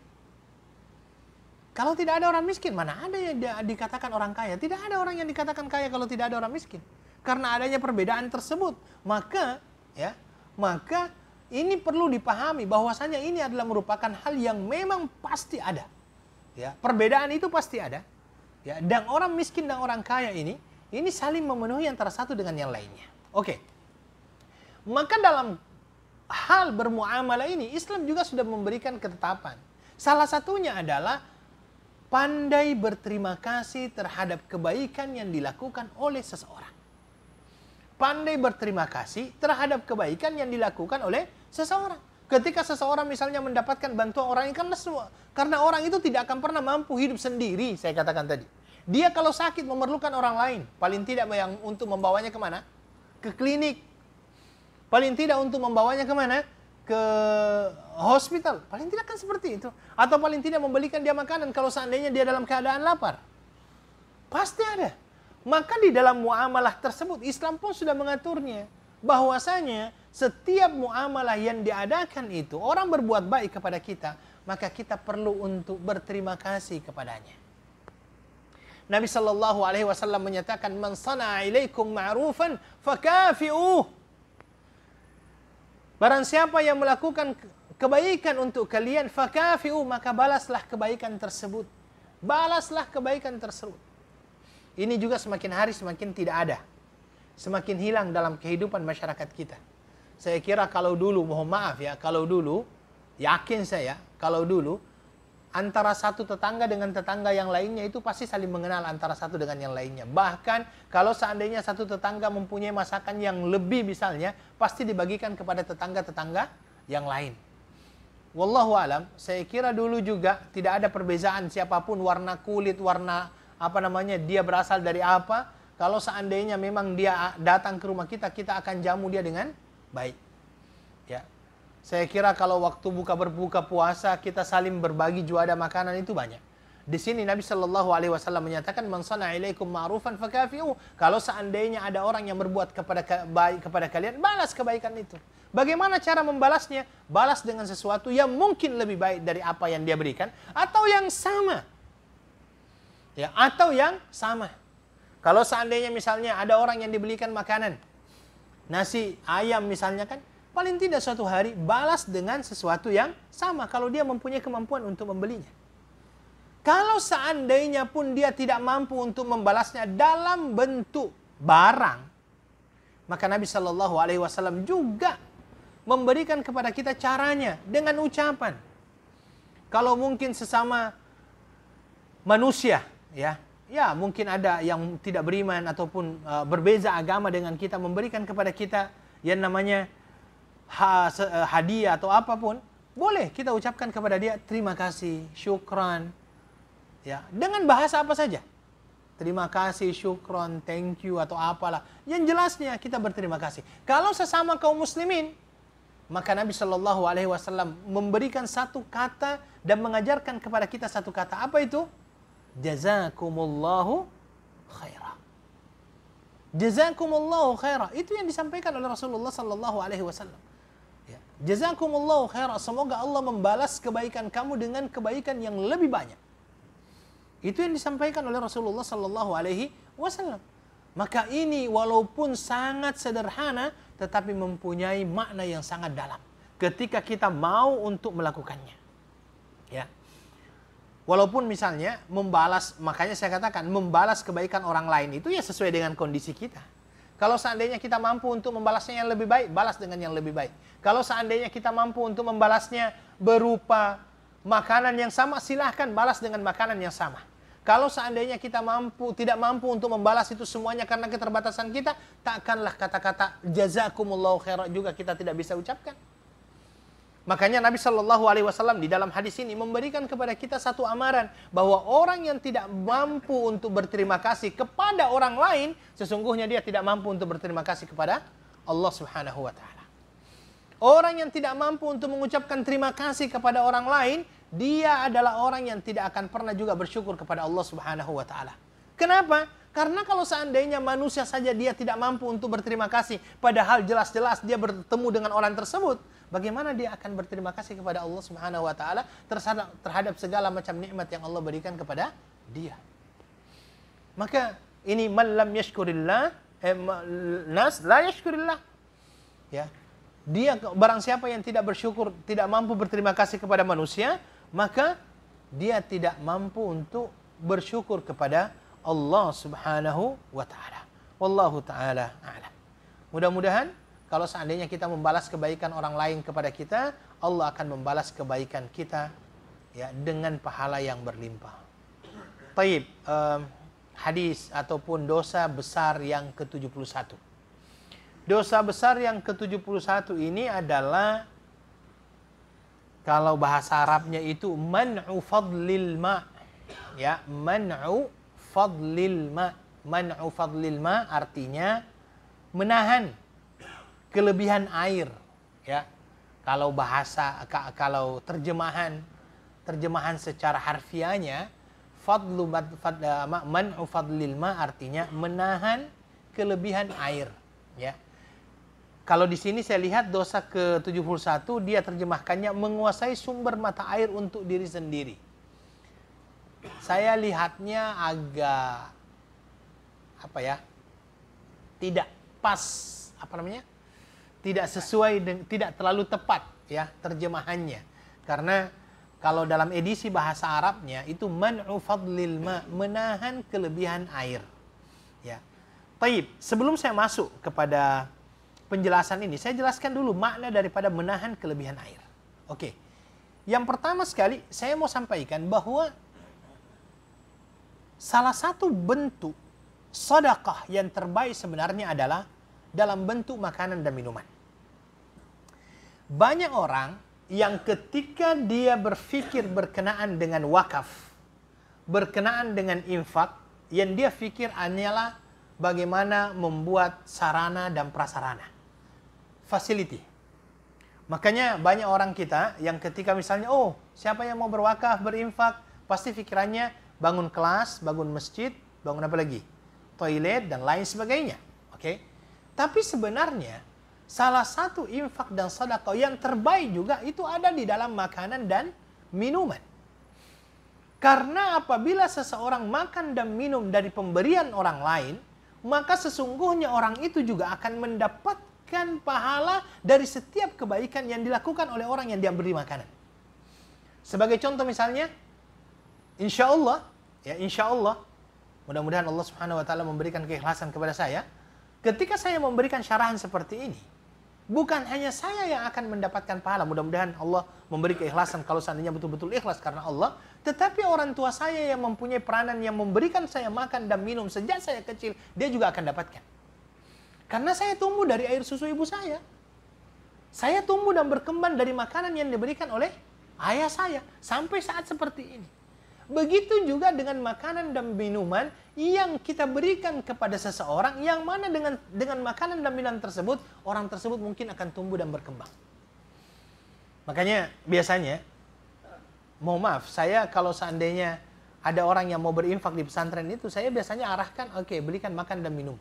Speaker 1: Kalau tidak ada orang miskin, mana ada yang dikatakan orang kaya? Tidak ada orang yang dikatakan kaya kalau tidak ada orang miskin. Karena adanya perbedaan tersebut, maka ini perlu dipahami bahwasanya ini adalah merupakan hal yang memang pasti ada. Ya, perbedaan itu pasti ada. Ya, dan orang miskin dan orang kaya ini saling memenuhi antara satu dengan yang lainnya. Oke. Maka dalam hal bermuamalah ini, Islam juga sudah memberikan ketetapan. Salah satunya adalah pandai berterima kasih terhadap kebaikan yang dilakukan oleh seseorang. Pandai berterima kasih terhadap kebaikan yang dilakukan oleh seseorang. Ketika seseorang misalnya mendapatkan bantuan orang ini, karena orang itu tidak akan pernah mampu hidup sendiri, saya katakan tadi. Dia kalau sakit memerlukan orang lain, paling tidak yang untuk membawanya kemana? Ke klinik. Paling tidak untuk membawanya kemana? Ke hospital. Paling tidak kan seperti itu. Atau paling tidak membelikan dia makanan kalau seandainya dia dalam keadaan lapar. Pasti ada. Maka di dalam muamalah tersebut Islam pun sudah mengaturnya. Bahwasanya setiap muamalah yang diadakan itu, orang berbuat baik kepada kita, maka kita perlu untuk berterima kasih kepadanya. Nabi SAW menyatakan, "Man sana'a ilaikum ma'rufan fakafi'uh." Barang siapa yang melakukan kebaikan untuk kalian, fakafi'u, maka balaslah kebaikan tersebut. Balaslah kebaikan tersebut. Ini juga semakin hari semakin tidak ada. Semakin hilang dalam kehidupan masyarakat kita. Saya kira kalau dulu, mohon maaf ya, kalau dulu, yakin saya, kalau dulu, antara satu tetangga dengan tetangga yang lainnya itu pasti saling mengenal antara satu dengan yang lainnya. Bahkan kalau seandainya satu tetangga mempunyai masakan yang lebih misalnya, pasti dibagikan kepada tetangga-tetangga yang lain. Wallahu alam, saya kira dulu juga tidak ada perbezaan siapapun warna kulit, warna dia berasal dari apa. Kalau seandainya memang dia datang ke rumah kita, kita akan jamu dia dengan baik. Ya. Saya kira kalau waktu berbuka puasa kita saling berbagi juada makanan itu banyak. Di sini Nabi SAW menyatakan, "Man sana'a ilaikum ma'rufan fakafi'u." Kalau seandainya ada orang yang berbuat baik kepada kalian, balas kebaikan itu. Bagaimana cara membalasnya? Balas dengan sesuatu yang mungkin lebih baik dari apa yang dia berikan atau yang sama. Ya, atau yang sama. Kalau seandainya misalnya ada orang yang dibelikan makanan, nasi, ayam misalnya kan, paling tidak suatu hari balas dengan sesuatu yang sama kalau dia mempunyai kemampuan untuk membelinya. Kalau seandainya pun dia tidak mampu untuk membalasnya dalam bentuk barang, maka Nabi SAW juga memberikan kepada kita caranya dengan ucapan. Kalau mungkin sesama manusia, ya mungkin ada yang tidak beriman ataupun berbeza agama dengan kita, memberikan kepada kita yang namanya hadiah atau apapun, boleh kita ucapkan kepada dia terima kasih, syukran, ya, dengan bahasa apa saja. Terima kasih, syukran, thank you atau apalah. Yang jelasnya kita berterima kasih. Kalau sesama kaum muslimin, maka Nabi SAW memberikan satu kata dan mengajarkan kepada kita satu kata. Apa itu? Jazakumullahu khairah. Jazakumullahu khaira. Itu yang disampaikan oleh Rasulullah sallallahu alaihi wasallam. Ya. Jazakumullahu khaira. Semoga Allah membalas kebaikan kamu dengan kebaikan yang lebih banyak. Itu yang disampaikan oleh Rasulullah sallallahu alaihi wasallam. Maka ini walaupun sangat sederhana tetapi mempunyai makna yang sangat dalam ketika kita mau untuk melakukannya. Ya. Walaupun misalnya membalas, makanya saya katakan membalas kebaikan orang lain itu ya sesuai dengan kondisi kita. Kalau seandainya kita mampu untuk membalasnya yang lebih baik, balas dengan yang lebih baik. Kalau seandainya kita mampu untuk membalasnya berupa makanan yang sama, silahkan balas dengan makanan yang sama. Kalau seandainya kita tidak mampu untuk membalas itu semuanya karena keterbatasan kita, takkanlah kata-kata jazakumullahu khairan juga kita tidak bisa ucapkan. Makanya Nabi Shallallahu Alaihi Wasallam di dalam hadis ini memberikan kepada kita satu amaran bahwa orang yang tidak mampu untuk berterima kasih kepada orang lain, sesungguhnya dia tidak mampu untuk berterima kasih kepada Allah Subhanahu Wa Taala. Orang yang tidak mampu untuk mengucapkan terima kasih kepada orang lain, dia adalah orang yang tidak akan pernah juga bersyukur kepada Allah Subhanahu Wa Taala. Kenapa? Karena kalau seandainya manusia saja dia tidak mampu untuk berterima kasih, padahal jelas-jelas dia bertemu dengan orang tersebut, bagaimana dia akan berterima kasih kepada Allah Subhanahu wa taala terhadap segala macam nikmat yang Allah berikan kepada dia. Maka ini man lam yashkurillah nas la yashkurillah. Ya. Dia barang siapa yang tidak bersyukur, tidak mampu berterima kasih kepada manusia, maka dia tidak mampu untuk bersyukur kepada Allah Subhanahu wa taala. Wallahu taala a'lam. Mudah-mudahan kalau seandainya kita membalas kebaikan orang lain kepada kita, Allah akan membalas kebaikan kita ya dengan pahala yang berlimpah. Taib, hadis ataupun dosa besar yang ke-71. Dosa besar yang ke-71 ini adalah kalau bahasa Arabnya itu man'u fadlil ma. Ya, man'u fadlil ma. Man'u fadlil ma artinya menahan kelebihan air, ya. Kalau kalau terjemahan secara harfiahnya man'u fadlil ma artinya menahan kelebihan air, ya. Kalau di sini saya lihat dosa ke-71 dia terjemahkannya menguasai sumber mata air untuk diri sendiri. Saya lihatnya agak tidak pas, tidak sesuai, tidak terlalu tepat ya terjemahannya. Karena kalau dalam edisi bahasa Arabnya itu man'u fadlil ma, menahan kelebihan air. Ya. Taib, sebelum saya masuk kepada penjelasan ini, saya jelaskan dulu makna daripada menahan kelebihan air. Oke. Yang pertama sekali saya mau sampaikan bahwa salah satu bentuk sedekah yang terbaik sebenarnya adalah dalam bentuk makanan dan minuman. Banyak orang yang ketika dia berfikir berkenaan dengan wakaf, berkenaan dengan infak, yang dia fikir hanyalah bagaimana membuat sarana dan prasarana, facility. Makanya banyak orang kita yang ketika misalnya, oh siapa yang mau berwakaf, berinfak, pasti fikirannya bangun kelas, bangun masjid, bangun apa lagi? Toilet dan lain sebagainya. Oke. Tapi sebenarnya salah satu infak dan sedekah yang terbaik juga itu ada di dalam makanan dan minuman. Karena apabila seseorang makan dan minum dari pemberian orang lain, maka sesungguhnya orang itu juga akan mendapatkan pahala dari setiap kebaikan yang dilakukan oleh orang yang dia beri makanan. Sebagai contoh misalnya, insya Allah, mudah-mudahan Allah Subhanahu wa taala memberikan keikhlasan kepada saya. Ketika saya memberikan syarahan seperti ini, bukan hanya saya yang akan mendapatkan pahala, mudah-mudahan Allah memberi keikhlasan kalau seandainya betul-betul ikhlas karena Allah, tetapi orang tua saya yang mempunyai peranan yang memberikan saya makan dan minum sejak saya kecil, dia juga akan dapatkan. Karena saya tumbuh dari air susu ibu saya. Saya tumbuh dan berkembang dari makanan yang diberikan oleh ayah saya sampai saat seperti ini. Begitu juga dengan makanan dan minuman yang kita berikan kepada seseorang, yang mana dengan makanan dan minuman tersebut, orang tersebut mungkin akan tumbuh dan berkembang. Makanya biasanya, mohon maaf, saya kalau seandainya ada orang yang mau berinfak di pesantren itu, saya biasanya arahkan, oke, belikan makan dan minum.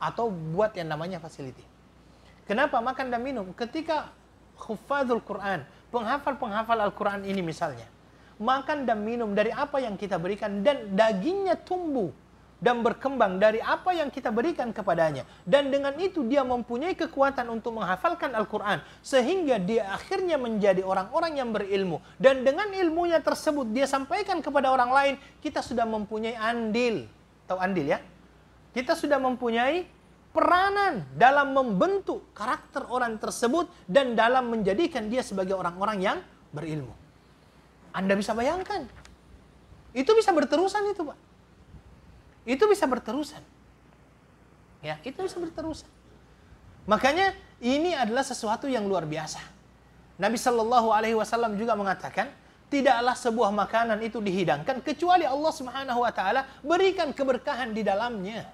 Speaker 1: atau buat yang namanya facility. Kenapa makan dan minum? Ketika hufadzul Quran, penghafal-penghafal Al-Quran ini misalnya, makan dan minum dari apa yang kita berikan, dan dagingnya tumbuh dan berkembang dari apa yang kita berikan kepadanya. Dan dengan itu dia mempunyai kekuatan untuk menghafalkan Al-Quran. Sehingga dia akhirnya menjadi orang-orang yang berilmu. Dan dengan ilmunya tersebut dia sampaikan kepada orang lain, kita sudah mempunyai andil. Tahu andil ya? Kita sudah mempunyai peranan dalam membentuk karakter orang tersebut dan dalam menjadikan dia sebagai orang-orang yang berilmu. Anda bisa bayangkan. Itu bisa berterusan itu, Pak. Itu bisa berterusan. Ya, itu bisa berterusan. Makanya ini adalah sesuatu yang luar biasa. Nabi Shallallahu Alaihi Wasallam juga mengatakan, tidaklah sebuah makanan itu dihidangkan kecuali Allah Subhanahu Wa Taala berikan keberkahan di dalamnya.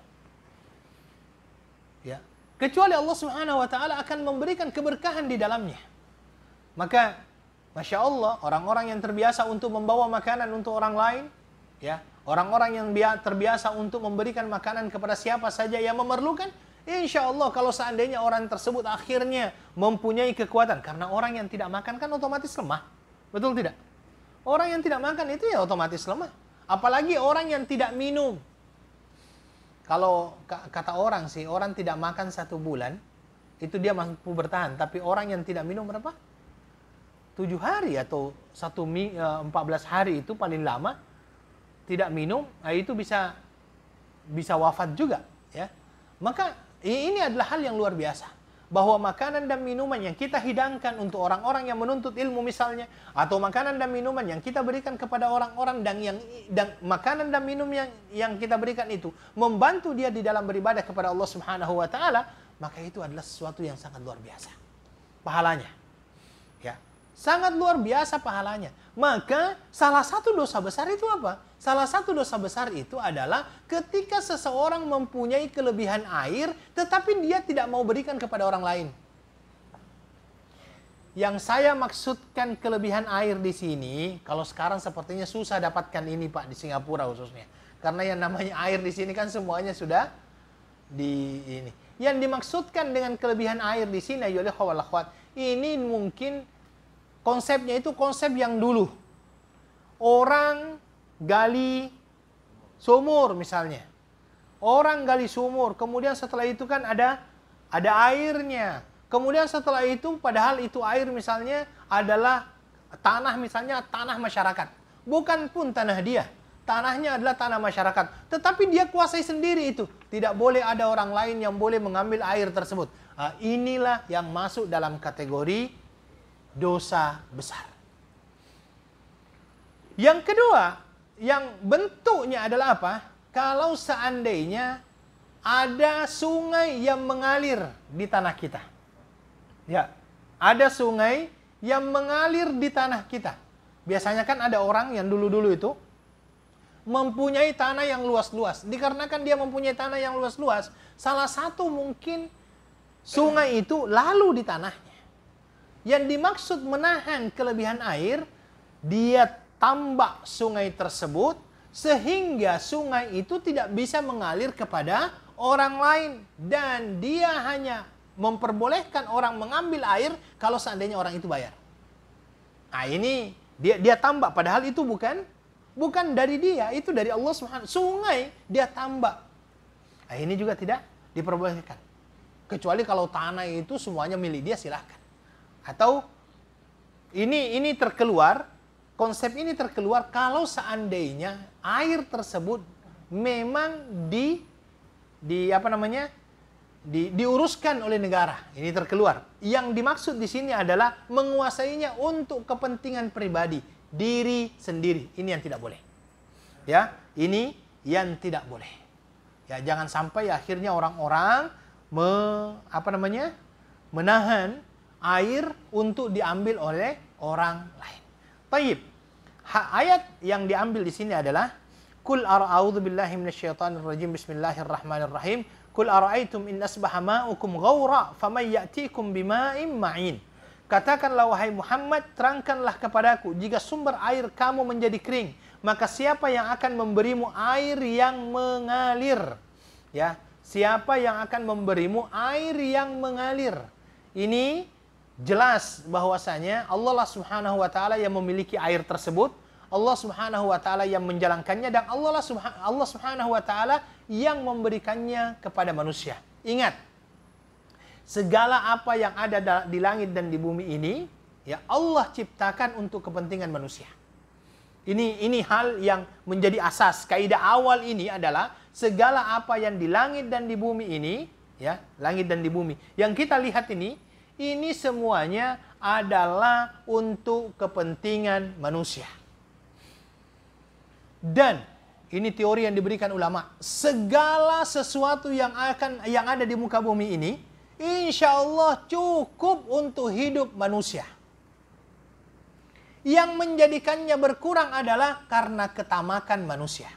Speaker 1: Ya, kecuali Allah Subhanahu Wa Taala akan memberikan keberkahan di dalamnya. Maka, masya Allah, orang-orang yang terbiasa untuk membawa makanan untuk orang lain, ya. Orang-orang yang terbiasa untuk memberikan makanan kepada siapa saja yang memerlukan, insya Allah kalau seandainya orang tersebut akhirnya mempunyai kekuatan. Karena orang yang tidak makan kan otomatis lemah. Betul tidak? Orang yang tidak makan itu ya otomatis lemah. Apalagi orang yang tidak minum. Kalau kata orang sih, orang tidak makan 1 bulan, itu dia mampu bertahan. Tapi orang yang tidak minum berapa? 7 hari atau 14 hari itu paling lama. Tidak minum, itu bisa wafat juga, ya. Maka ini adalah hal yang luar biasa, bahwa makanan dan minuman yang kita hidangkan untuk orang-orang yang menuntut ilmu misalnya, atau makanan dan minuman yang kita berikan kepada orang-orang dan makanan dan minum yang kita berikan itu membantu dia di dalam beribadah kepada Allah Subhanahu Wa Taala, maka itu adalah sesuatu yang sangat luar biasa pahalanya, ya. Sangat luar biasa pahalanya. Maka salah satu dosa besar itu apa? Salah satu dosa besar itu adalah ketika seseorang mempunyai kelebihan air, tetapi dia tidak mau berikan kepada orang lain. Yang saya maksudkan kelebihan air di sini, kalau sekarang sepertinya susah dapatkan ini Pak, di Singapura khususnya. Karena yang namanya air di sini kan semuanya sudah di ini. Yang dimaksudkan dengan kelebihan air di sini, ya akhwat, ini mungkin konsepnya itu konsep yang dulu. Orang gali sumur misalnya. Orang gali sumur, kemudian setelah itu kan ada airnya. Kemudian setelah itu, padahal itu air misalnya adalah tanah, misalnya tanah masyarakat. Bukan pun tanah dia. Tanahnya adalah tanah masyarakat. Tetapi dia kuasai sendiri itu. Tidak boleh ada orang lain yang boleh mengambil air tersebut. Nah, inilah yang masuk dalam kategori dosa besar. Yang kedua, yang bentuknya adalah apa? Kalau seandainya ada sungai yang mengalir di tanah kita. Ya, ada sungai yang mengalir di tanah kita. Biasanya kan ada orang yang dulu-dulu itu mempunyai tanah yang luas-luas. Dikarenakan dia mempunyai tanah yang luas-luas, salah satu mungkin sungai itu lalu di tanahnya. Yang dimaksud menahan kelebihan air, dia tambak sungai tersebut sehingga sungai itu tidak bisa mengalir kepada orang lain. Dan dia hanya memperbolehkan orang mengambil air kalau seandainya orang itu bayar. Nah ini dia tambak, padahal itu bukan dari dia, itu dari Allah Subhanahu. Sungai dia tambak. Nah ini juga tidak diperbolehkan. Kecuali kalau tanah itu semuanya milik dia, silahkan. Atau ini terkeluar, konsep ini terkeluar kalau seandainya air tersebut memang diuruskan oleh negara. Ini terkeluar. Yang dimaksud di sini adalah menguasainya untuk kepentingan pribadi, diri sendiri. Ini yang tidak boleh. Ya, ini yang tidak boleh. Ya, jangan sampai akhirnya orang-orang menahan air untuk diambil oleh orang lain. Taib. Ayat yang diambil di sini adalah Qul a'udzu billahi minasyaitonir rajim. Bismillahirrahmanirrahim. Qul ara'aitum in asbaha ma'ukum ghaura faman ya'tikum bima'in ma'in. Katakanlah wahai Muhammad, terangkanlah kepadaku jika sumber air kamu menjadi kering, maka siapa yang akan memberimu air yang mengalir? Ya, Siapa yang akan memberimu air yang mengalir? Ini jelas bahwasanya Allah Subhanahu wa taala yang memiliki air tersebut, Allah Subhanahu wa taala yang menjalankannya, dan Allah Subhanahu wa taala yang memberikannya kepada manusia. Ingat, segala apa yang ada di langit dan di bumi ini, ya Allah ciptakan untuk kepentingan manusia. Ini hal yang menjadi asas. Kaidah awal ini adalah segala apa yang di langit dan di bumi ini, ya, langit dan di bumi yang kita lihat ini semuanya adalah untuk kepentingan manusia. Dan ini teori yang diberikan ulama. Segala sesuatu yang ada di muka bumi ini, insya Allah cukup untuk hidup manusia. Yang menjadikannya berkurang adalah karena ketamakan manusia.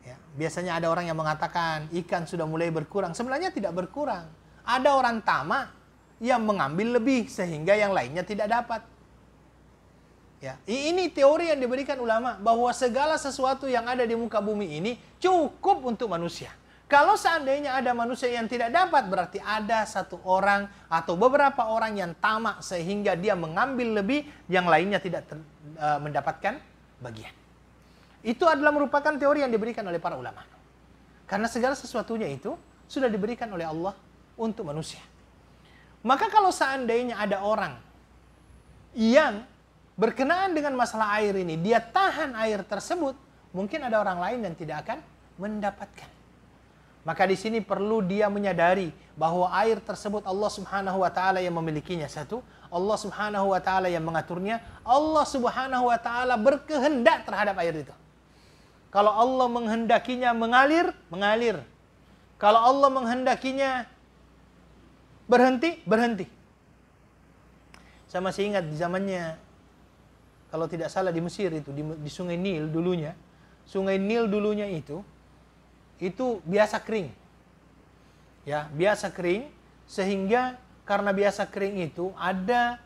Speaker 1: Ya, biasanya ada orang yang mengatakan ikan sudah mulai berkurang. Sebenarnya tidak berkurang. Ada orang tamak yang mengambil lebih sehingga yang lainnya tidak dapat. Ya, ini teori yang diberikan ulama bahwa segala sesuatu yang ada di muka bumi ini cukup untuk manusia. Kalau seandainya ada manusia yang tidak dapat, berarti ada satu orang atau beberapa orang yang tamak sehingga dia mengambil lebih, yang lainnya tidak mendapatkan bagian. Itu adalah merupakan teori yang diberikan oleh para ulama. Karena segala sesuatunya itu sudah diberikan oleh Allah untuk manusia. Maka kalau seandainya ada orang yang berkenaan dengan masalah air ini, dia tahan air tersebut, mungkin ada orang lain yang tidak akan mendapatkan. Maka di sini perlu dia menyadari bahwa air tersebut Allah Subhanahu wa taala yang memilikinya, satu, Allah Subhanahu wa taala yang mengaturnya, Allah Subhanahu wa taala berkehendak terhadap air itu. Kalau Allah menghendakinya mengalir, mengalir. Kalau Allah menghendakinya berhenti, berhenti. Saya masih ingat di zamannya, kalau tidak salah di Mesir itu, di Sungai Nil dulunya. Sungai Nil dulunya itu biasa kering. Ya, biasa kering, sehingga karena biasa kering itu ada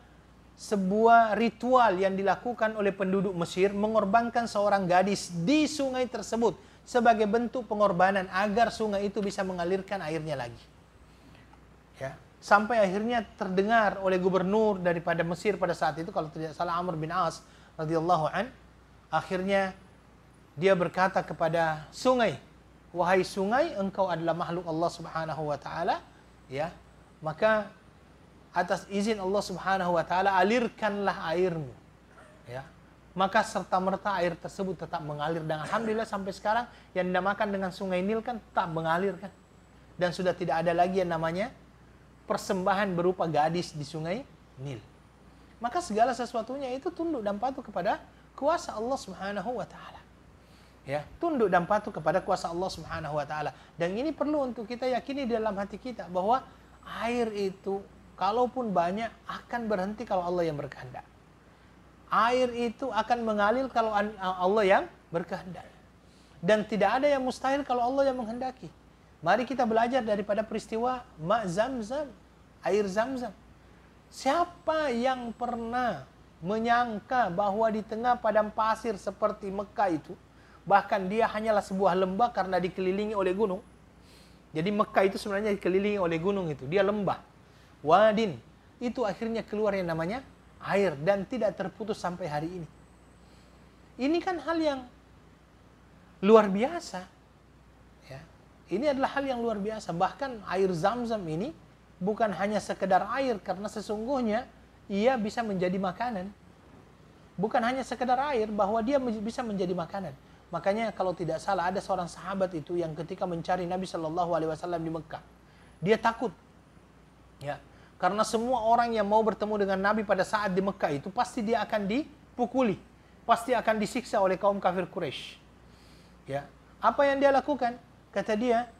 Speaker 1: sebuah ritual yang dilakukan oleh penduduk Mesir mengorbankan seorang gadis di sungai tersebut sebagai bentuk pengorbanan agar sungai itu bisa mengalirkan airnya lagi. Ya, sampai akhirnya terdengar oleh gubernur daripada Mesir pada saat itu, kalau tidak salah Amr bin As radhiyallahu an, akhirnya dia berkata kepada sungai, wahai sungai, engkau adalah makhluk Allah Subhanahu wa taala, ya. Maka atas izin Allah Subhanahu wa taala alirkanlah airmu. Ya. Maka serta-merta air tersebut tetap mengalir, dan alhamdulillah sampai sekarang yang dinamakan dengan Sungai Nil kan tetap mengalir kan. Dan sudah tidak ada lagi yang namanya persembahan berupa gadis di Sungai Nil. Maka segala sesuatunya itu tunduk dan patuh kepada kuasa Allah Subhanahu wa taala. Ya, tunduk dan patuh kepada kuasa Allah Subhanahu wa taala. Dan ini perlu untuk kita yakini dalam hati kita bahwa air itu kalaupun banyak akan berhenti kalau Allah yang berkehendak. Air itu akan mengalir kalau Allah yang berkehendak. Dan tidak ada yang mustahil kalau Allah yang menghendaki. Mari kita belajar daripada peristiwa Ma' Zamzam, air Zamzam. Siapa yang pernah menyangka bahwa di tengah padang pasir seperti Mekah itu, bahkan dia hanyalah sebuah lembah karena dikelilingi oleh gunung. Jadi Mekah itu sebenarnya dikelilingi oleh gunung itu. Dia lembah. Wadin. Itu akhirnya keluar yang namanya air. Dan tidak terputus sampai hari ini. Ini kan hal yang luar biasa. Ya. Ini adalah hal yang luar biasa. Bahkan air Zamzam ini bukan hanya sekedar air. Karena sesungguhnya ia bisa menjadi makanan. Bukan hanya sekedar air, bahwa dia bisa menjadi makanan. Makanya kalau tidak salah ada seorang sahabat itu yang ketika mencari Nabi Shallallahu Alaihi Wasallam di Mekah, dia takut, ya, karena semua orang yang mau bertemu dengan Nabi pada saat di Mekah itu pasti dia akan dipukuli, pasti akan disiksa oleh kaum kafir Quraisy. Ya, apa yang dia lakukan? Kata dia,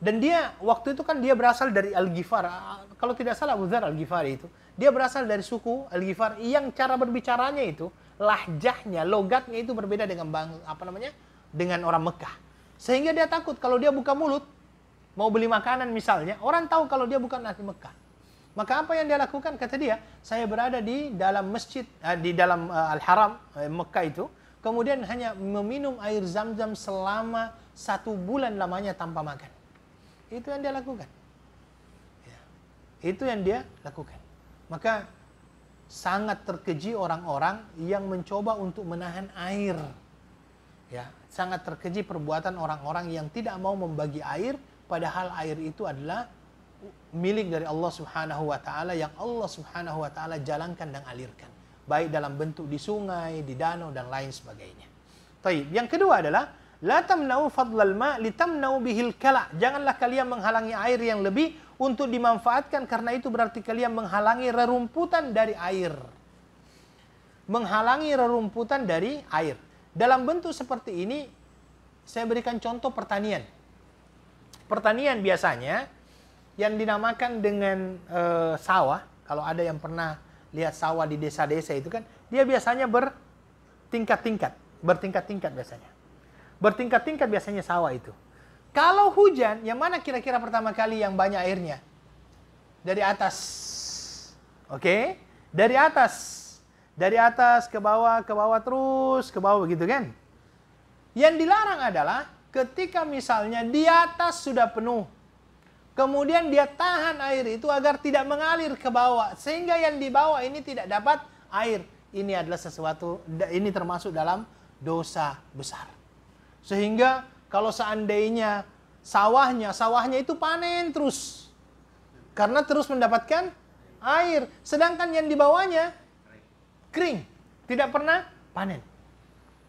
Speaker 1: dan dia waktu itu kan dia berasal dari Al-Ghifar. Kalau tidak salah Abu Dzar Al-Ghifari itu, dia berasal dari suku Al-Ghifar yang cara berbicaranya itu, lahjahnya, logatnya itu berbeda dengan dengan orang Mekah. Sehingga dia takut kalau dia buka mulut mau beli makanan misalnya, orang tahu kalau dia bukan ahli Mekah. Maka apa yang dia lakukan? Kata dia, saya berada di dalam masjid, di dalam Al-Haram Mekah itu, kemudian hanya meminum air Zamzam selama 1 bulan lamanya tanpa makan. Itu yang dia lakukan. Ya. Itu yang dia lakukan. Maka sangat terkeji orang-orang yang mencoba untuk menahan air. Ya, sangat terkeji perbuatan orang-orang yang tidak mau membagi air, padahal air itu adalah milik dari Allah Subhanahu wa taala yang Allah Subhanahu wa taala jalankan dan alirkan, baik dalam bentuk di sungai, di danau dan lain sebagainya. Baik, yang kedua adalah la tamna'u fadlal ma' litamna'u bihil kala'. Janganlah kalian menghalangi air yang lebih untuk dimanfaatkan, karena itu berarti kalian menghalangi rerumputan dari air. Menghalangi rerumputan dari air. Dalam bentuk seperti ini, saya berikan contoh pertanian. Pertanian biasanya yang dinamakan dengan sawah, kalau ada yang pernah lihat sawah di desa-desa itu kan, dia biasanya bertingkat-tingkat biasanya. Bertingkat-tingkat biasanya sawah itu. Kalau hujan, yang mana kira-kira pertama kali yang banyak airnya? Dari atas. Oke? Dari atas. Dari atas ke bawah terus ke bawah begitu kan? Yang dilarang adalah ketika misalnya di atas sudah penuh, kemudian dia tahan air itu agar tidak mengalir ke bawah, sehingga yang di bawah ini tidak dapat air. Ini adalah sesuatu, ini termasuk dalam dosa besar. Sehingga kalau seandainya sawahnya itu panen terus, karena terus mendapatkan air, sedangkan yang di bawahnya kering, tidak pernah panen.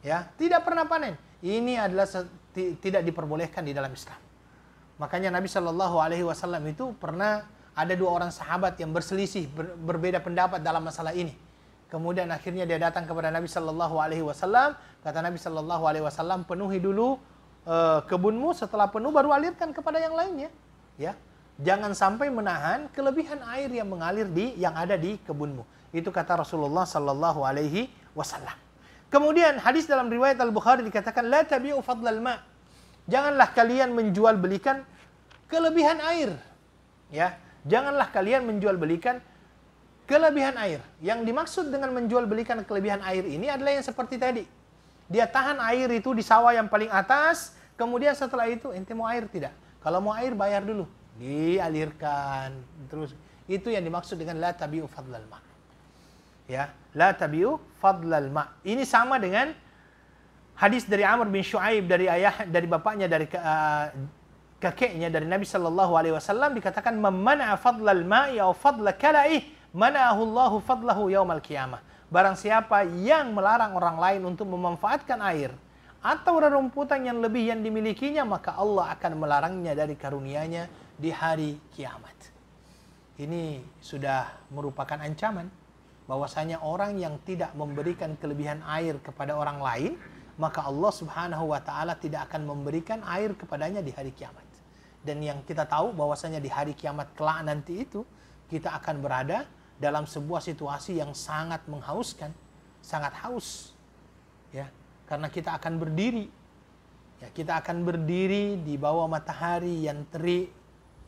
Speaker 1: Ya, tidak pernah panen. Ini adalah tidak diperbolehkan di dalam Islam. Makanya Nabi Shallallahu Alaihi Wasallam itu pernah ada 2 orang sahabat yang berselisih, berbeda pendapat dalam masalah ini. Kemudian akhirnya dia datang kepada Nabi Shallallahu Alaihi Wasallam. Kata Nabi Shallallahu Alaihi Wasallam, penuhi dulu kebunmu, setelah penuh baru alirkan kepada yang lainnya. Ya, jangan sampai menahan kelebihan air yang mengalir yang ada di kebunmu. Itu kata Rasulullah Shallallahu Alaihi Wasallam. Kemudian hadis dalam riwayat Al-Bukhari dikatakan, la tabi'u fadlal ma'. Janganlah kalian menjual belikan kelebihan air. Ya, janganlah kalian menjual belikan kelebihan air. Yang dimaksud dengan menjual belikan kelebihan air ini adalah yang seperti tadi. Dia tahan air itu di sawah yang paling atas, kemudian setelah itu ente mau air tidak? Kalau mau air bayar dulu, dialirkan terus. Itu yang dimaksud dengan la tabi'u fadlal ma'. Ya, la tabi'u fadlal ma'. Ini sama dengan hadis dari Amr bin Shu'aib dari bapaknya, dari kakeknya, dari Nabi Shallallahu Alaihi Wasallam dikatakan, "Memana fadlal ma'i atau fadla kala'ih, mana'ahu Allahu fadlahu yaumal qiyamah." Barang siapa yang melarang orang lain untuk memanfaatkan air atau rerumputan yang lebih yang dimilikinya, maka Allah akan melarangnya dari karunia-Nya di hari kiamat. Ini sudah merupakan ancaman bahwasanya orang yang tidak memberikan kelebihan air kepada orang lain, maka Allah Subhanahu wa taala tidak akan memberikan air kepadanya di hari kiamat. Dan yang kita tahu bahwasanya di hari kiamat kelak nanti itu kita akan berada dalam sebuah situasi yang sangat menghauskan, sangat haus. Ya, karena kita akan berdiri. Ya, kita akan berdiri di bawah matahari yang terik,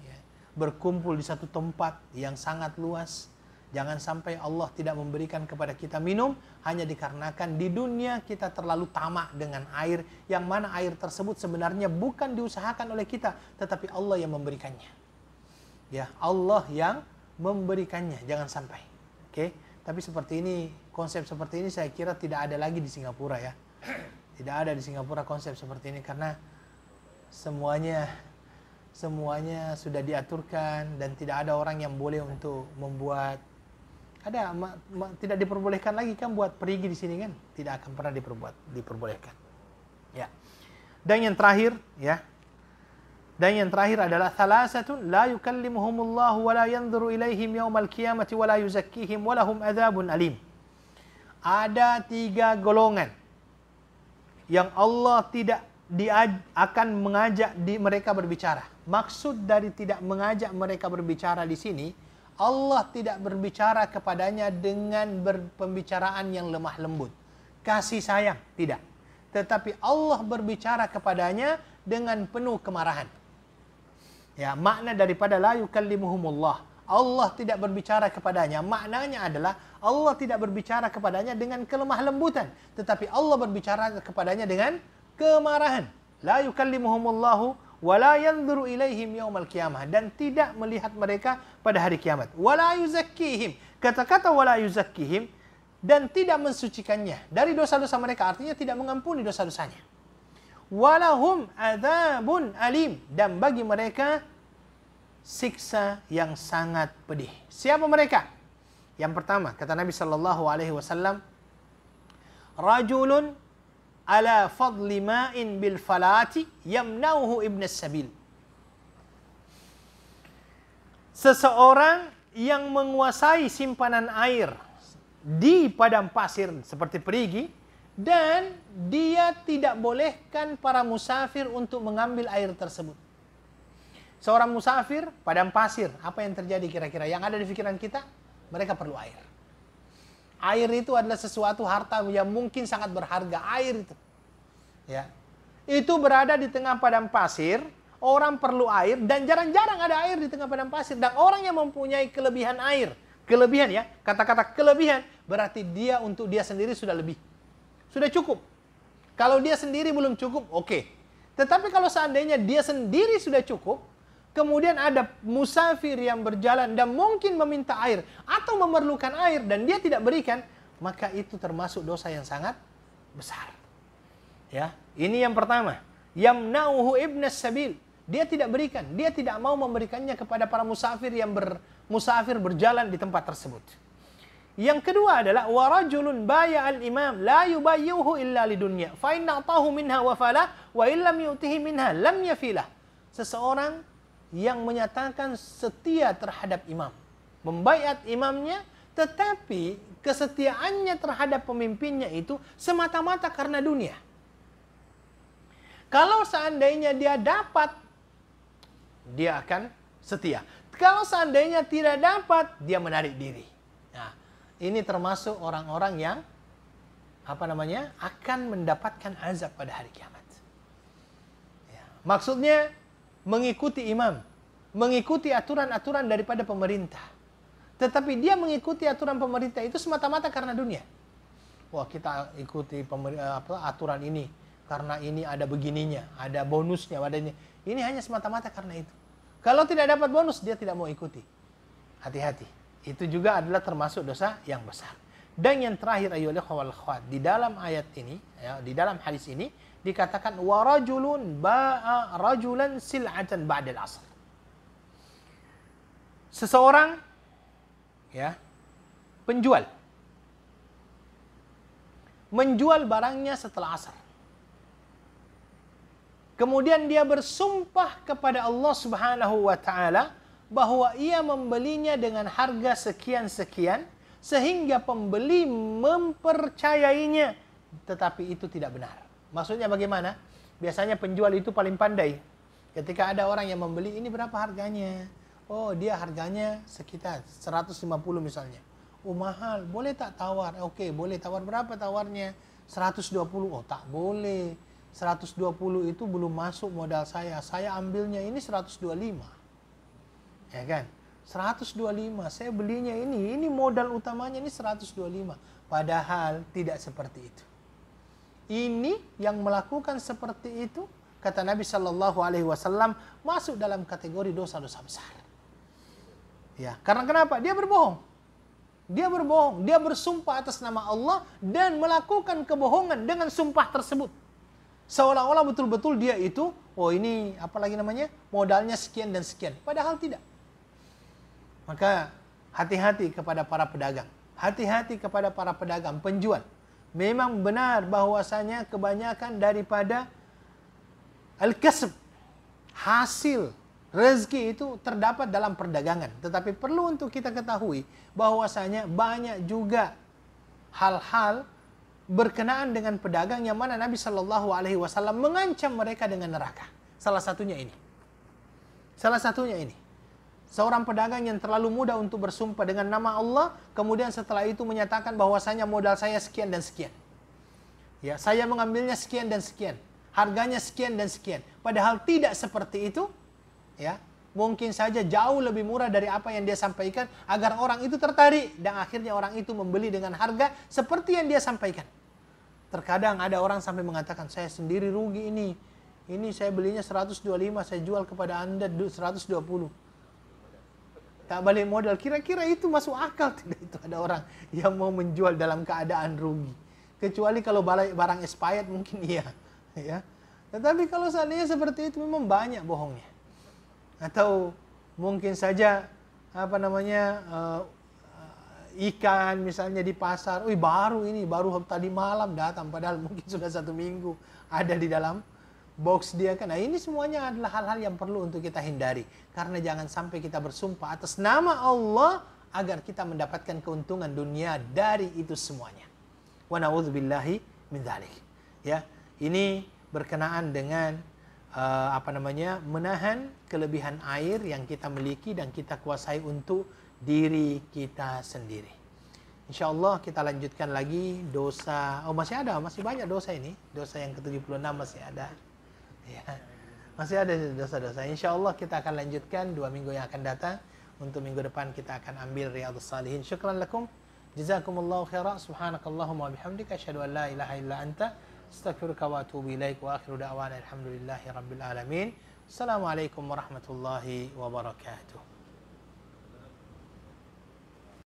Speaker 1: ya, berkumpul di satu tempat yang sangat luas. Jangan sampai Allah tidak memberikan kepada kita minum hanya dikarenakan di dunia kita terlalu tamak dengan air, yang mana air tersebut sebenarnya bukan diusahakan oleh kita, tetapi Allah yang memberikannya. Ya, Allah yang memberikannya, jangan sampai. Oke, tapi seperti ini, konsep seperti ini saya kira tidak ada lagi di Singapura ya. Tidak ada di Singapura konsep seperti ini, karena semuanya sudah diaturkan dan tidak ada orang yang boleh untuk membuat. Ada tidak diperbolehkan lagi kan buat perigi di sini kan, tidak akan pernah diperbolehkan. Ya. Dan yang terakhir ya. Dan yang terakhir adalah thalathatun la yukallimuhumullahu wa la yanzuru ilaihim yaumal qiyamati wa la yuzakkihim wa lahum adzabun alim. Ada 3 golongan yang Allah tidak akan mengajak mereka berbicara. Maksud dari tidak mengajak mereka berbicara di sini, Allah tidak berbicara kepadanya dengan pembicaraan yang lemah lembut, kasih sayang, tidak. Tetapi Allah berbicara kepadanya dengan penuh kemarahan. Ya, makna daripada la yukallimuhumullah, Allah tidak berbicara kepadanya, maknanya adalah Allah tidak berbicara kepadanya dengan kelemah lembutan, tetapi Allah berbicara kepadanya dengan kemarahan. La yukallimuhumullahu wa la yanzuru ilaihim yaumal qiyamah, dan tidak melihat mereka pada hari kiamat. Wa la yuzakkihim. Kata-kata wa la yuzakkihim, dan tidak mensucikannya dari dosa-dosa mereka, artinya tidak mengampuni dosa-dosanya. Walahum adzabun alim, dan bagi mereka siksa yang sangat pedih. Siapa mereka? Yang pertama, kata Nabi sallallahu alaihi wasallam, rajulun ala fadli ma'in bil falati yamnauhu ibn sabil. Seseorang yang menguasai simpanan air di padang pasir seperti perigi, dan dia tidak bolehkan para musafir untuk mengambil air tersebut. Seorang musafir padang pasir, apa yang terjadi kira-kira? Yang ada di pikiran kita, mereka perlu air. Air itu adalah sesuatu harta yang mungkin sangat berharga. Air itu, ya, itu berada di tengah padang pasir. Orang perlu air, dan jarang-jarang ada air di tengah padang pasir. Dan orang yang mempunyai kelebihan air, kelebihan ya, kata-kata kelebihan, berarti dia untuk dia sendiri sudah lebih, sudah cukup. Kalau dia sendiri belum cukup, oke. Tetapi kalau seandainya dia sendiri sudah cukup, kemudian ada musafir yang berjalan dan mungkin meminta air atau memerlukan air dan dia tidak berikan, maka itu termasuk dosa yang sangat besar. Ya, ini yang pertama. Yamnauhu ibnas sabil. Dia tidak berikan, dia tidak mau memberikannya kepada para musafir yang musafir berjalan di tempat tersebut. Yang kedua adalah warajulun baya'al imam la yubayyuhu illa lidunya fa inna atahu minha wa fala wa illam yu'tihi minha lam yafilah. Seseorang yang menyatakan setia terhadap imam, membaiat imamnya, tetapi kesetiaannya terhadap pemimpinnya itu semata-mata karena dunia. Kalau seandainya dia dapat, dia akan setia. Kalau seandainya tidak dapat, dia menarik diri. Nah, ini termasuk orang-orang yang akan mendapatkan azab pada hari kiamat. Ya, maksudnya mengikuti imam, mengikuti aturan-aturan daripada pemerintah. Tetapi dia mengikuti aturan pemerintah itu semata-mata karena dunia. Wah, kita ikuti aturan ini karena ini ada begininya, ada bonusnya, ada ini. Ini hanya semata-mata karena itu. Kalau tidak dapat bonus, dia tidak mau ikuti. Hati-hati. Itu juga adalah termasuk dosa yang besar. Dan yang terakhir, ayyuhal ikhwal akhwat, di dalam ayat ini, ya, di dalam hadis ini dikatakan warajulun ba'a rajulan sil'atan ba'dal asr. Seseorang, ya, penjual menjual barangnya setelah asar. Kemudian dia bersumpah kepada Allah Subhanahu wa taala bahwa ia membelinya dengan harga sekian-sekian sehingga pembeli mempercayainya, tetapi itu tidak benar. Maksudnya bagaimana? Biasanya penjual itu paling pandai. Ketika ada orang yang membeli, ini berapa harganya? Oh, dia harganya sekitar 150 misalnya. Oh, mahal. Boleh tak tawar? Oke, boleh tawar. Berapa tawarnya? 120. Oh, tak boleh. 120 itu belum masuk modal saya. Saya ambilnya ini 125. Ya kan? 125. Saya belinya ini modal utamanya ini 125. Padahal tidak seperti itu. Ini yang melakukan seperti itu, kata Nabi Shallallahu Alaihi Wasallam, masuk dalam kategori dosa-dosa besar. Ya, karena kenapa? Dia berbohong. Dia berbohong. Dia bersumpah atas nama Allah dan melakukan kebohongan dengan sumpah tersebut. Seolah-olah betul-betul dia itu, oh ini apalagi namanya, modalnya sekian dan sekian. Padahal tidak. Maka hati-hati kepada para pedagang. Hati-hati kepada para pedagang, penjual. Memang benar bahwasanya kebanyakan daripada al-kasb, hasil rezeki itu terdapat dalam perdagangan. Tetapi perlu untuk kita ketahui bahwasanya banyak juga hal-hal berkenaan dengan pedagang yang mana Nabi Shallallahu Alaihi Wasallam mengancam mereka dengan neraka. Salah satunya ini. Salah satunya ini. Seorang pedagang yang terlalu mudah untuk bersumpah dengan nama Allah, kemudian setelah itu menyatakan bahwasanya modal saya sekian dan sekian. Ya, saya mengambilnya sekian dan sekian. Harganya sekian dan sekian. Padahal tidak seperti itu. Ya, mungkin saja jauh lebih murah dari apa yang dia sampaikan agar orang itu tertarik dan akhirnya orang itu membeli dengan harga seperti yang dia sampaikan. Terkadang ada orang sampai mengatakan, saya sendiri rugi ini. ini saya belinya 125, saya jual kepada Anda 120. Tak balik modal. Kira-kira itu masuk akal tidak itu ada orang yang mau menjual dalam keadaan rugi? Kecuali kalau barang expired mungkin iya, ya. Tetapi kalau seandainya seperti itu memang banyak bohongnya. Atau mungkin saja ikan misalnya di pasar, baru tadi malam datang, padahal mungkin sudah 1 minggu ada di dalam box dia kan. Nah, ini semuanya adalah hal-hal yang perlu untuk kita hindari, karena jangan sampai kita bersumpah atas nama Allah agar kita mendapatkan keuntungan dunia dari itu semuanya. Wa na'udzubillahi min dzalik. Ya, ini berkenaan dengan menahan kelebihan air yang kita miliki dan kita kuasai untuk diri kita sendiri. InsyaAllah kita lanjutkan lagi dosa. Masih banyak dosa ini. Dosa yang ke-76 masih ada. Ya, masih ada dosa-dosa. InsyaAllah kita akan lanjutkan 2 minggu yang akan datang. Untuk minggu depan kita akan ambil Riyadhus Shalihin. Syukran lakum. Jazakumullahu khairan. Subhanakallahumma wa bihamdika asyhadu an la ilaha illa anta astaghfiruka wa atubu ilaik. Wa akhiru da'wana alhamdulillahi rabbil alamin. Assalamualaikum warahmatullahi wabarakatuh.